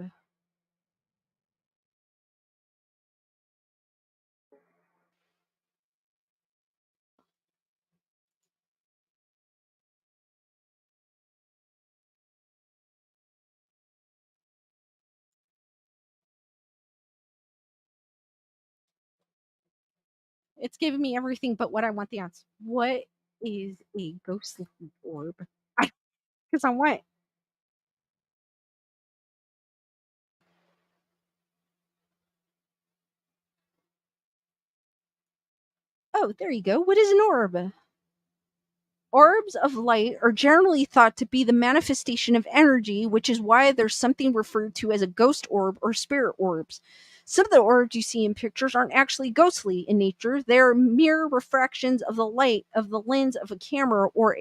It's giving me everything but what I want the answer. What is a ghostly orb? Because I want. Oh, there you go. What is an orb? Orbs of light are generally thought to be the manifestation of energy, which is why there's something referred to as a ghost orb or spirit orbs. Some of the orbs you see in pictures aren't actually ghostly in nature. They're mere refractions of the light of the lens of a camera or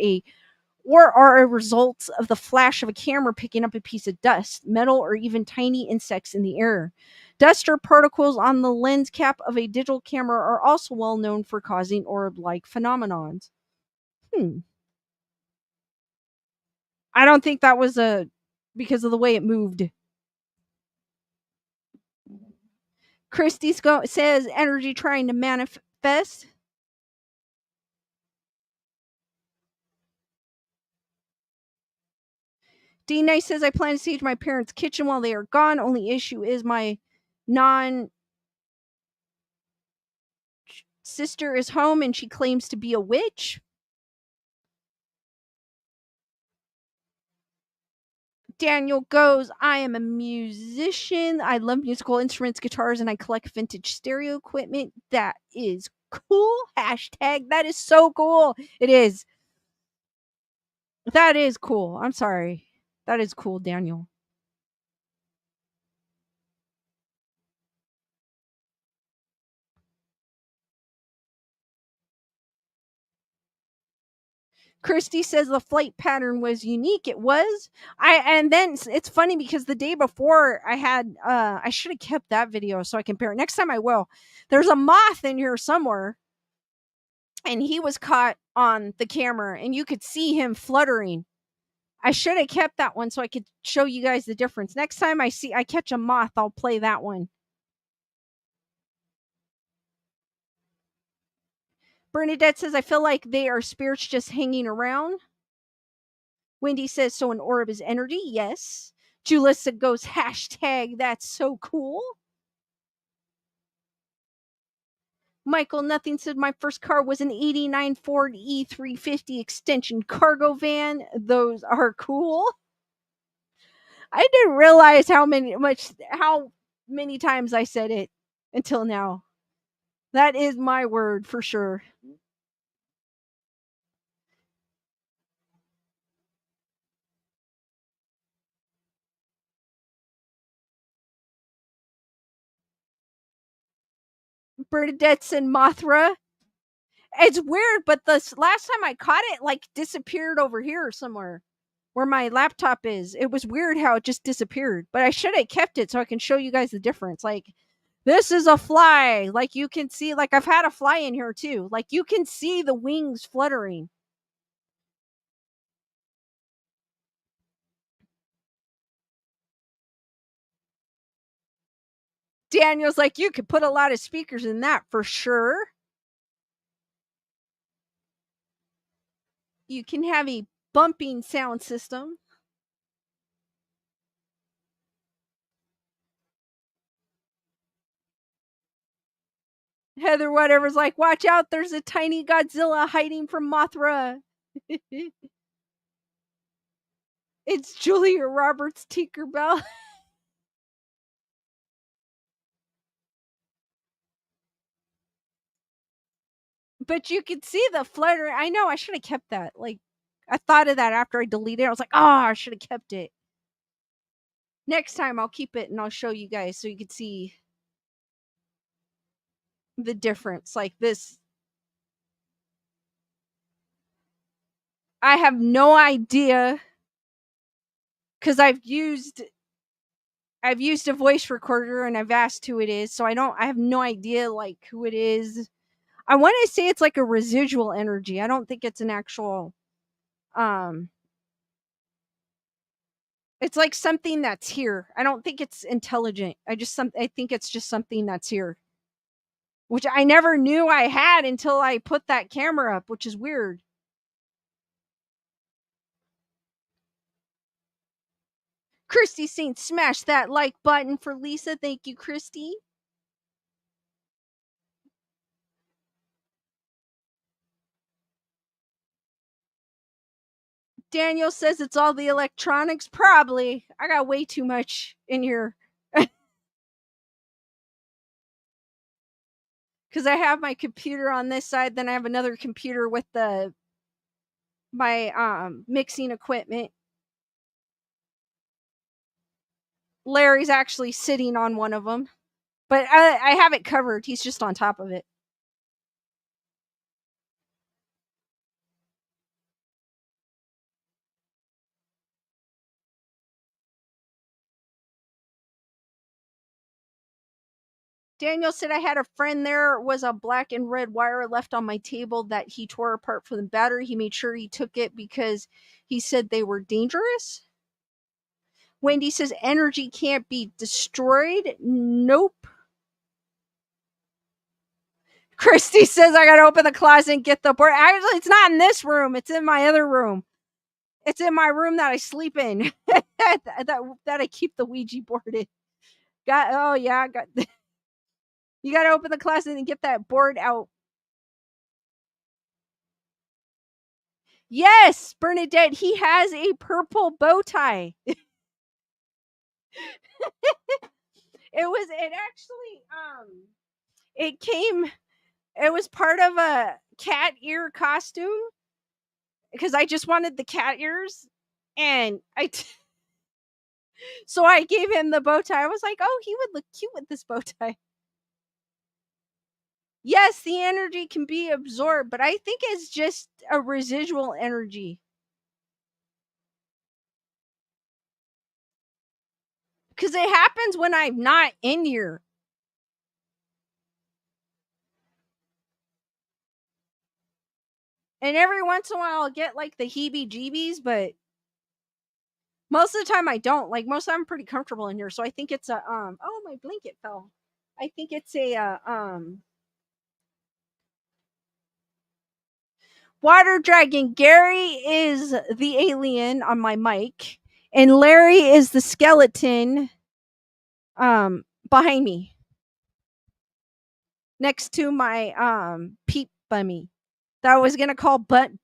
are a result of the flash of a camera picking up a piece of dust, metal, or even tiny insects in the air. Dust or particles on the lens cap of a digital camera are also well known for causing orb-like phenomenons. Hmm. I don't think that was because of the way it moved. Christy says energy trying to manifest. D Nice says I plan to siege my parents' kitchen while they are gone. Only issue is my non sister is home and she claims to be a witch. Daniel goes, I am a musician. I love musical instruments, guitars, and I collect vintage stereo equipment. That is cool. Hashtag that is so cool. It is. That is cool. I'm sorry. That is cool, Daniel. Christy says the flight pattern was unique. It was. And then it's funny because the day before I should have kept that video so I can compare it. Next time I will. There's a moth in here somewhere. And he was caught on the camera and you could see him fluttering. I should have kept that one so I could show you guys the difference. Next time I catch a moth, I'll play that one. Bernadette says, I feel like they are spirits just hanging around. Wendy says, so an orb is energy? Yes. Julissa goes, hashtag that's so cool. Michael Nothing said, my first car was an 89 Ford E350 extension cargo van. Those are cool. I didn't realize how many times I said it until now. That is my word for sure. Bernadette and Mothra. It's weird, but the last time I caught it, like disappeared over here somewhere where my laptop is. It was weird how it just disappeared, but I should have kept it so I can show you guys the difference. Like, this is a fly. Like, you can see, like, I've had a fly in here too. Like, you can see the wings fluttering. Daniel's like, you could put a lot of speakers in that for sure. You can have a bumping sound system. Heather whatever's like, watch out, there's a tiny Godzilla hiding from Mothra. It's Julia Roberts Tinkerbell. But you could see the flutter. I know I should have kept that. Like, I thought of that after I deleted it. I was like, oh, I should have kept it. Next time I'll keep it and I'll show you guys so you can see the difference. Like this. I have no idea because I've used a voice recorder and I've asked who it is, so I have no idea like who it is. I want to say it's like a residual energy. I don't think it's an actual it's like something that's here. I don't think it's intelligent. I think it's just something that's here. Which I never knew I had until I put that camera up, which is weird. Christy saying smash that like button for Lisa. Thank you, Christy. Daniel says it's all the electronics. Probably. I got way too much in here. Because I have my computer on this side, then I have another computer with my mixing equipment. Larry's actually sitting on one of them. But I have it covered. He's just on top of it. Daniel said I had a friend there was a black and red wire left on my table that he tore apart from the battery. He made sure he took it because he said they were dangerous. Wendy says energy can't be destroyed. Nope. Christy says I gotta open the closet and get the board. Actually, it's not in this room. It's in my other room. It's in my room that I sleep in. that I keep the Ouija board in. Oh yeah, you gotta open the closet and get that board out. Yes, Bernadette, he has a purple bow tie. It it came, it was part of a cat ear costume because I just wanted the cat ears, and so I gave him the bow tie. I was like, oh, he would look cute with this bow tie. Yes, the energy can be absorbed, but I think it's just a residual energy. Because it happens when I'm not in here. And every once in a while I'll get like the heebie jeebies, but most of the time I don't. Like most of the time I'm pretty comfortable in here. So I think it's a oh, my blanket fell. I think it's a water dragon. Gary is the alien on my mic, and Larry is the skeleton behind me. Next to my peep bummy. That I was gonna call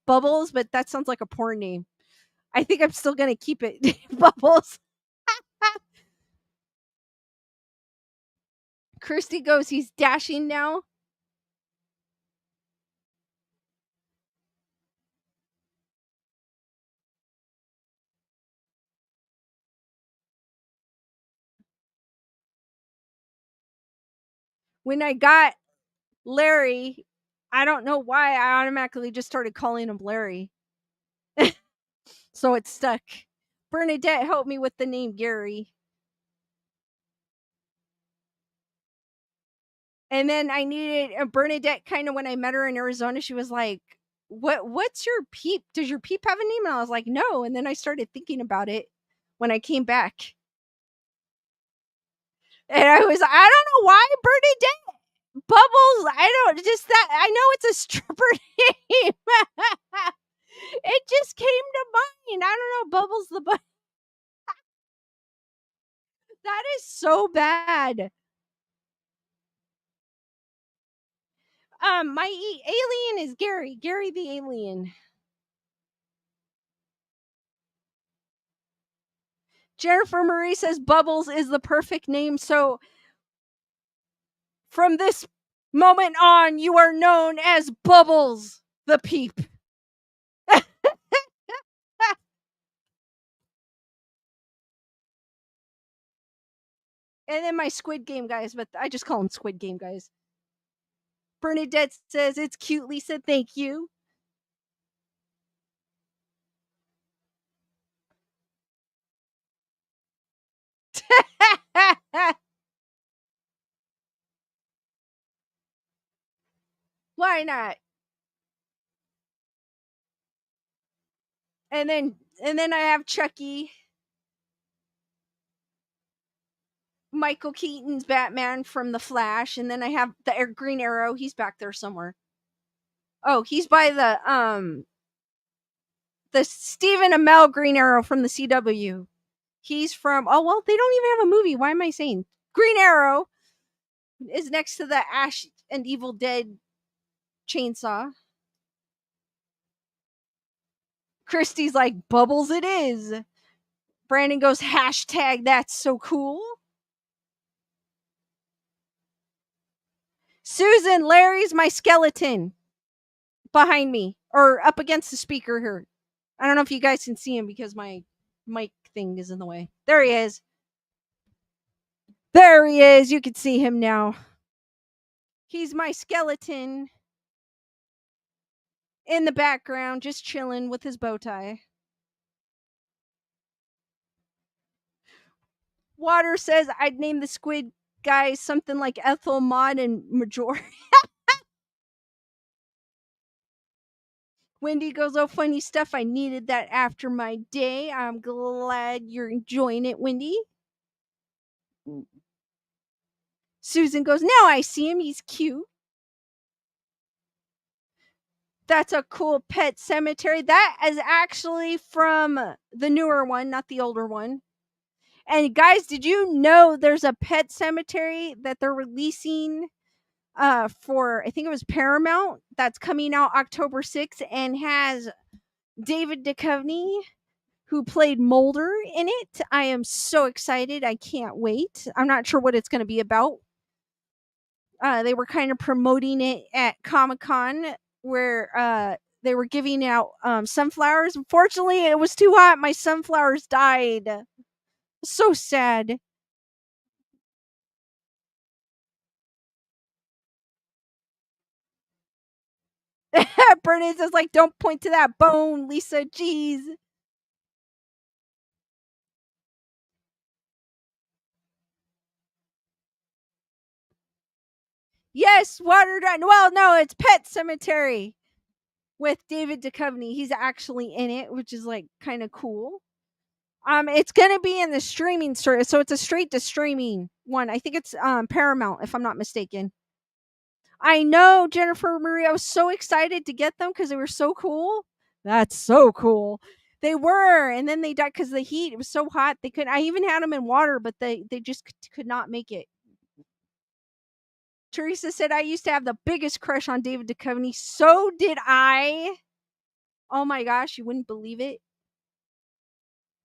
Bubbles, but that sounds like a porn name. I think I'm still gonna keep it Bubbles. Christy goes, he's dashing now. When I got Larry, I don't know why I automatically just started calling him Larry. So it stuck. Bernadette helped me with the name Gary. And then I needed Bernadette kind of when I met her in Arizona, she was like, what's your peep? Does your peep have a name? And I was like, no. And then I started thinking about it when I came back. And I don't know why Bernadette Bubbles. I don't just that I know it's a stripper name. It just came to mind. I don't know, Bubbles the Butt. That is so bad. My alien is Gary. Gary the alien. Jennifer Marie says Bubbles is the perfect name. So from this moment on, you are known as Bubbles the Peep. And then my Squid Game guys, but I just call them Squid Game guys. Bernadette says it's cute. Lisa, thank you. Why not? And then I have Chucky, Michael Keaton's Batman from The Flash, and then I have the Green Arrow. He's back there somewhere. Oh, he's by the Stephen Amell Green Arrow from the CW. He's from they don't even have a movie. Why am I saying Green Arrow is next to the Ash and Evil Dead chainsaw. Christy's like, Bubbles it is. Brandon goes, hashtag that's so cool. Susan, Larry's my skeleton behind me or up against the speaker here. I don't know if you guys can see him because my mic thing is in the way. There he is. There he is. You can see him now. He's my skeleton in the background, just chilling with his bow tie. Water says I'd name the squid guys something like Ethel, Maud, and Major. Wendy goes, oh, funny stuff. I needed that after my day. I'm glad you're enjoying it, Wendy. Susan goes, now I see him. He's cute. That's a cool pet cemetery. That is actually from the newer one, not the older one. And guys, did you know there's a pet cemetery that they're releasing for, I think it was Paramount, that's coming out October 6th and has David Duchovny, who played Mulder in it. I am so excited. I can't wait. I'm not sure what it's going to be about. They were kind of promoting it at Comic-Con where they were giving out sunflowers. Unfortunately, it was too hot. My sunflowers died. So sad. Bernice is like, don't point to that bone, Lisa. Jeez. Yes, water. Well, no, it's Pet Cemetery with David Duchovny. He's actually in it, which is like kind of cool. It's gonna be in the streaming service, so it's a straight to streaming one. I think it's Paramount, if I'm not mistaken. I know, Jennifer Marie. I was so excited to get them because they were so cool. That's so cool. They were, and then they died because of the heat. It was so hot they couldn't. I even had them in water, but they just could not make it. Teresa said I used to have the biggest crush on David Duchovny. So did I. Oh my gosh, you wouldn't believe it.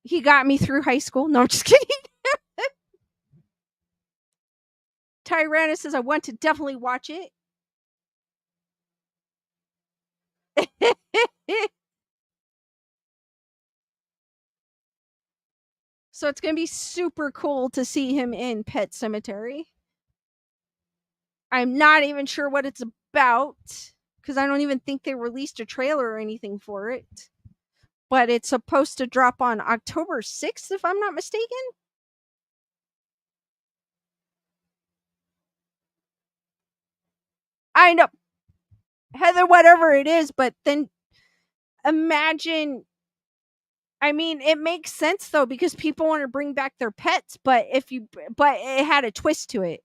He got me through high school. No, I'm just kidding. Tyrannus says I want to definitely watch it. So it's going to be super cool to see him in Pet Cemetery. I'm not even sure what it's about because I don't even think they released a trailer or anything for it. But it's supposed to drop on October 6th, if I'm not mistaken. I know, Heather, whatever it is, but then imagine. I mean, it makes sense though because people want to bring back their pets, but it had a twist to it,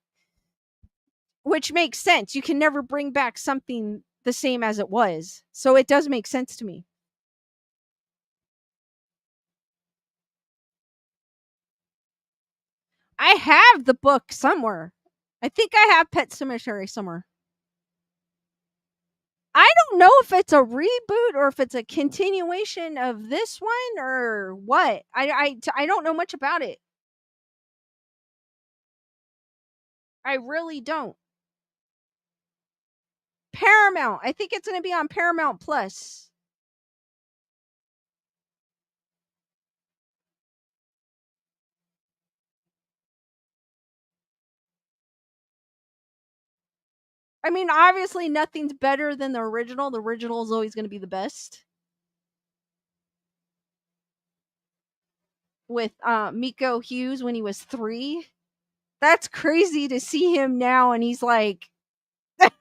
which makes sense. You can never bring back something the same as it was, so it does make sense to me. I have the book somewhere. I think I have Pet Cemetery somewhere. I don't know if it's a reboot or if it's a continuation of this one or what. I don't know much about it. I really don't. Paramount. I think it's going to be on Paramount Plus. I mean, obviously, nothing's better than the original. The original is always going to be the best. With Miko Hughes when he was 3. That's crazy to see him now, and he's like, but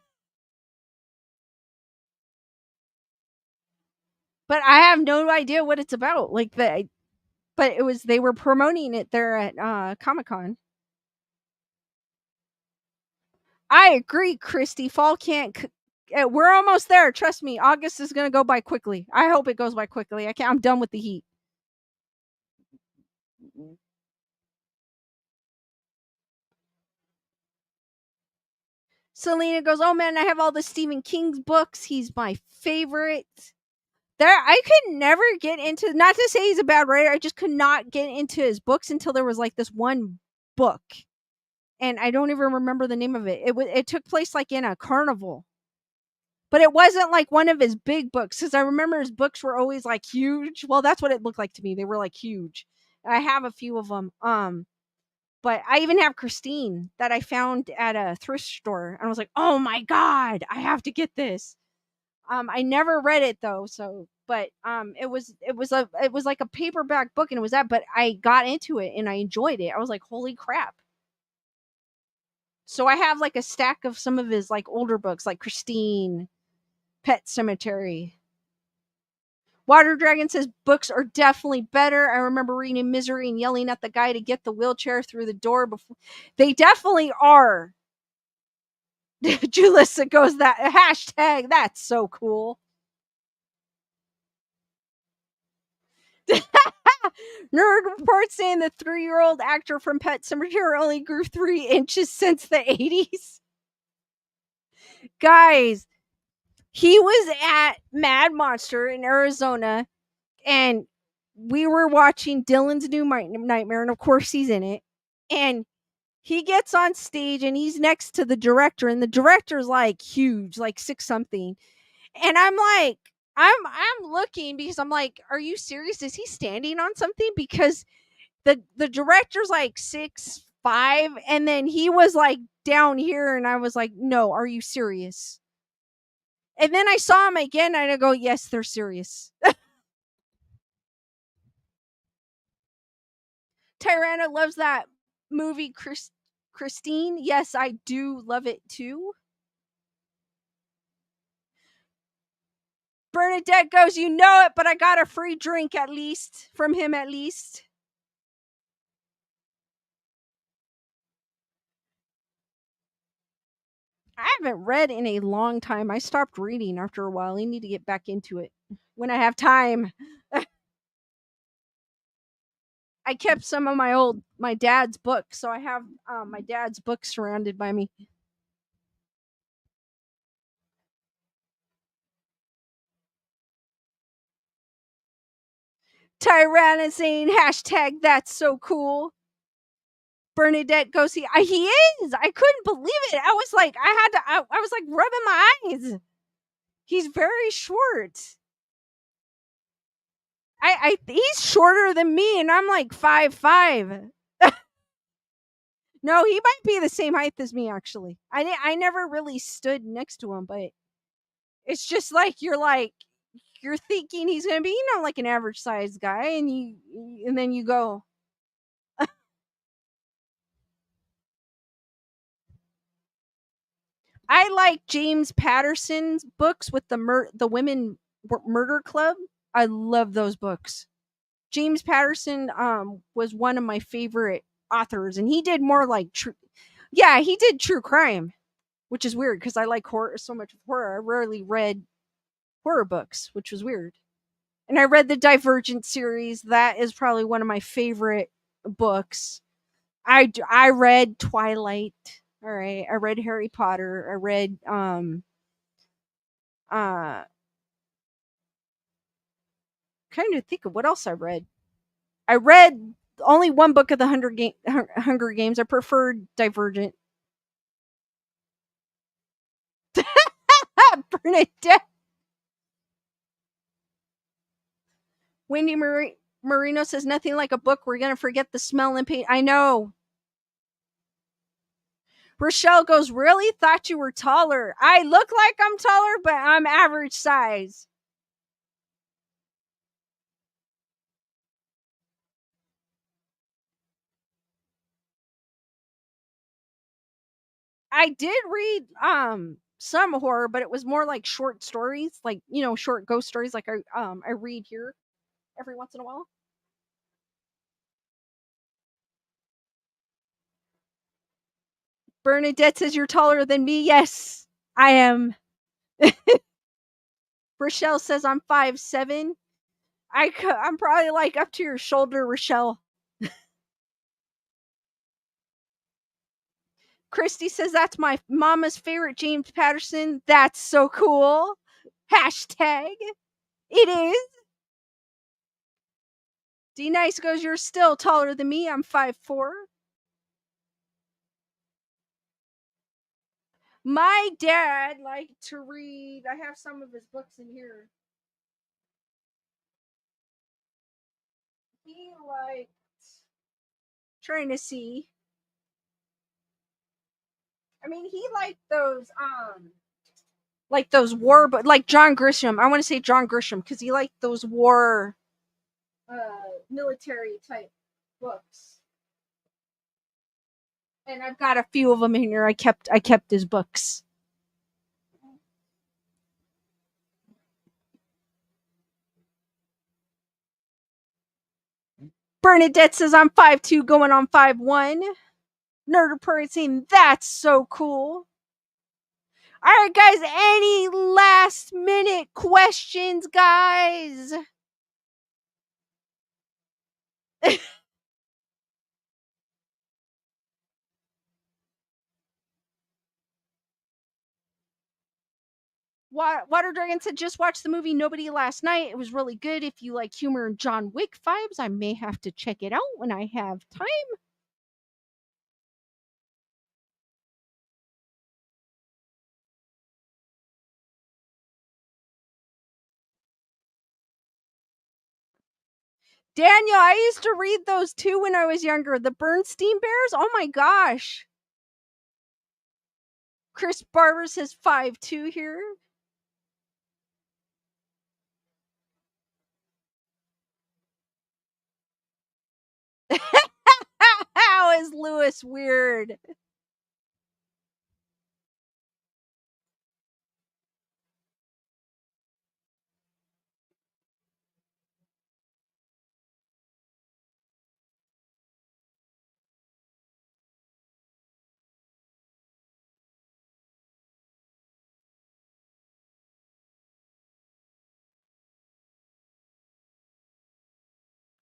I have no idea what it's about. Like but it was they were promoting it there at Comic-Con. I agree, Christy. Fall can't. We're almost there. Trust me. August is going to go by quickly. I hope it goes by quickly. I can't. I'm done with the heat. Selena goes, oh man, I have all the Stephen King's books. He's my favorite. There, I could never get into. Not to say he's a bad writer. I just could not get into his books until there was like this one book, and I don't even remember the name of it. It took place like in a carnival, but it wasn't like one of his big books because I remember his books were always like huge. Well, that's what it looked like to me. They were like huge. I have a few of them. But I even have Christine that I found at a thrift store, and I was like, "Oh my god, I have to get this." I never read it though, so but it was like a paperback book, and it was that. But I got into it and I enjoyed it. I was like, "Holy crap!" So I have like a stack of some of his like older books, like Christine, Pet Cemetery. Water Dragon says books are definitely better. I remember reading Misery and yelling at the guy to get the wheelchair through the door before. They definitely are. Julissa goes that hashtag. That's so cool. Nerd Report saying the 3-year-old actor from Pet Cemetery only grew 3 inches since the 80s. Guys, he was at Mad Monster in Arizona, and we were watching Dylan's New Nightmare, and of course he's in it. And he gets on stage and he's next to the director, and the director's like huge, like 6 something. And I'm like, I'm looking because I'm like, are you serious? Is he standing on something? Because the director's like 6'5", and then he was like down here, and I was like, no, are you serious? And then I saw him again, and I go, yes, they're serious. Tyrana loves that movie, Christine. Yes, I do love it too. Bernadette goes, you know it, but I got a free drink at least from him at least. I haven't read in a long time. I stopped reading after a while. I need to get back into it when I have time. I kept some of my dad's books, so I have my dad's books surrounded by me. Tyrannus saying hashtag that's so cool. Bernadette goes, he is. I couldn't believe it. I was like, I was like rubbing my eyes. He's very short. He's shorter than me, and I'm like 5'5". No, he might be the same height as me actually. I never really stood next to him, but it's just like you're thinking he's gonna be, like an average sized guy, and then you go. I like James Patterson's books with the women murder club. I love those books. James Patterson was one of my favorite authors, and he did more like true. Yeah, he did true crime, which is weird because I like horror so much. Horror. I rarely read horror books, which was weird. And I read the Divergent series. That is probably one of my favorite books. I read Twilight. All right, I read Harry Potter. I read uh kind of think of what else I read. I read only one book of the Hunger Games. I preferred Divergent. Bernadette. Wendy Marino says nothing like a book. We're gonna forget the smell and paint. I know. Rochelle goes, really? Thought you were taller. I look like I'm taller, but I'm average size. I did read some horror, but it was more like short stories, like short ghost stories, like I read here every once in a while. Bernadette says you're taller than me. Yes, I am. Rochelle says I'm 5'7". I'm probably like up to your shoulder, Rochelle. Christy says that's my mama's favorite James Patterson. That's so cool. Hashtag. It is. D Nice goes, you're still taller than me. I'm 5'4". My dad liked to read. I have some of his books in here. He liked trying to see. I mean, he liked those like those war, but like John Grisham. I want to say John Grisham because he liked those war, military type books. And I've got a few of them in here. I kept his books. Bernadette says I'm 5'2", going on 5'1". Nerd Report saying that's so cool. All right, guys. Any last minute questions, guys? Water Dragon said just watched the movie Nobody last night. It was really good. If you like humor and John Wick vibes, I may have to check it out when I have time. Daniel, I used to read those too when I was younger. The Bernstein Bears. Oh my gosh. Chris Barber says 5'2" here. How is Lewis weird?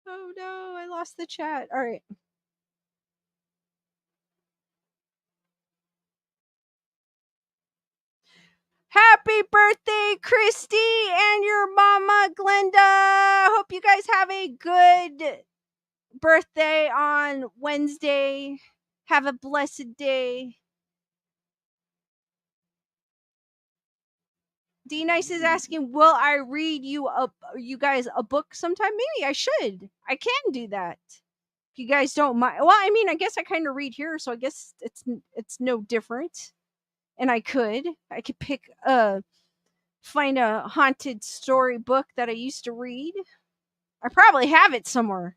Oh no, I lost the chat. All right. Happy birthday, Christy, and your mama, Glenda. Hope you guys have a good birthday on Wednesday. Have a blessed day. D Nice is asking, will I read you guys a book sometime? Maybe I should. I can do that. If you guys don't mind. Well, I mean, I guess I kind of read here, so I guess it's no different. And I could pick find a haunted story book that I used to read. I probably have it somewhere.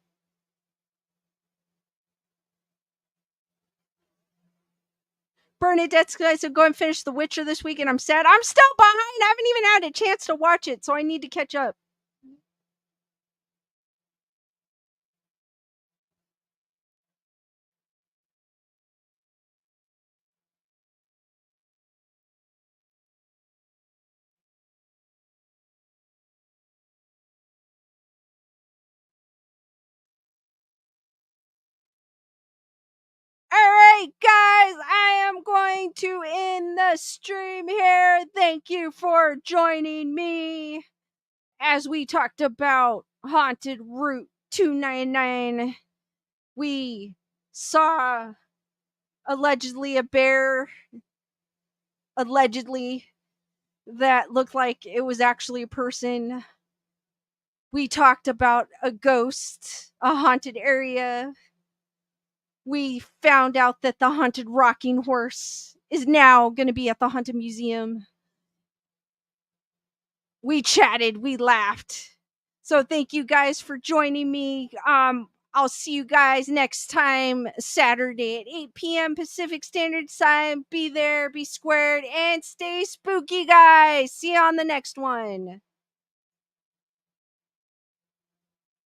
Bernadette's guys are going to finish The Witcher this week, and I'm sad. I'm still behind. I haven't even had a chance to watch it, so I need to catch up. All right, guys, I am going to end the stream here. Thank you for joining me as we talked about Haunted Route 299. We saw allegedly a bear, allegedly, that looked like it was actually a person. We talked about a ghost, a haunted area. We found out that the haunted rocking horse is now going to be at the Haunted Museum. We chatted, we laughed. So thank you guys for joining me. I'll see you guys next time, Saturday at 8 p.m. Pacific Standard Time. Be there, be squared, and stay spooky, guys. See you on the next one.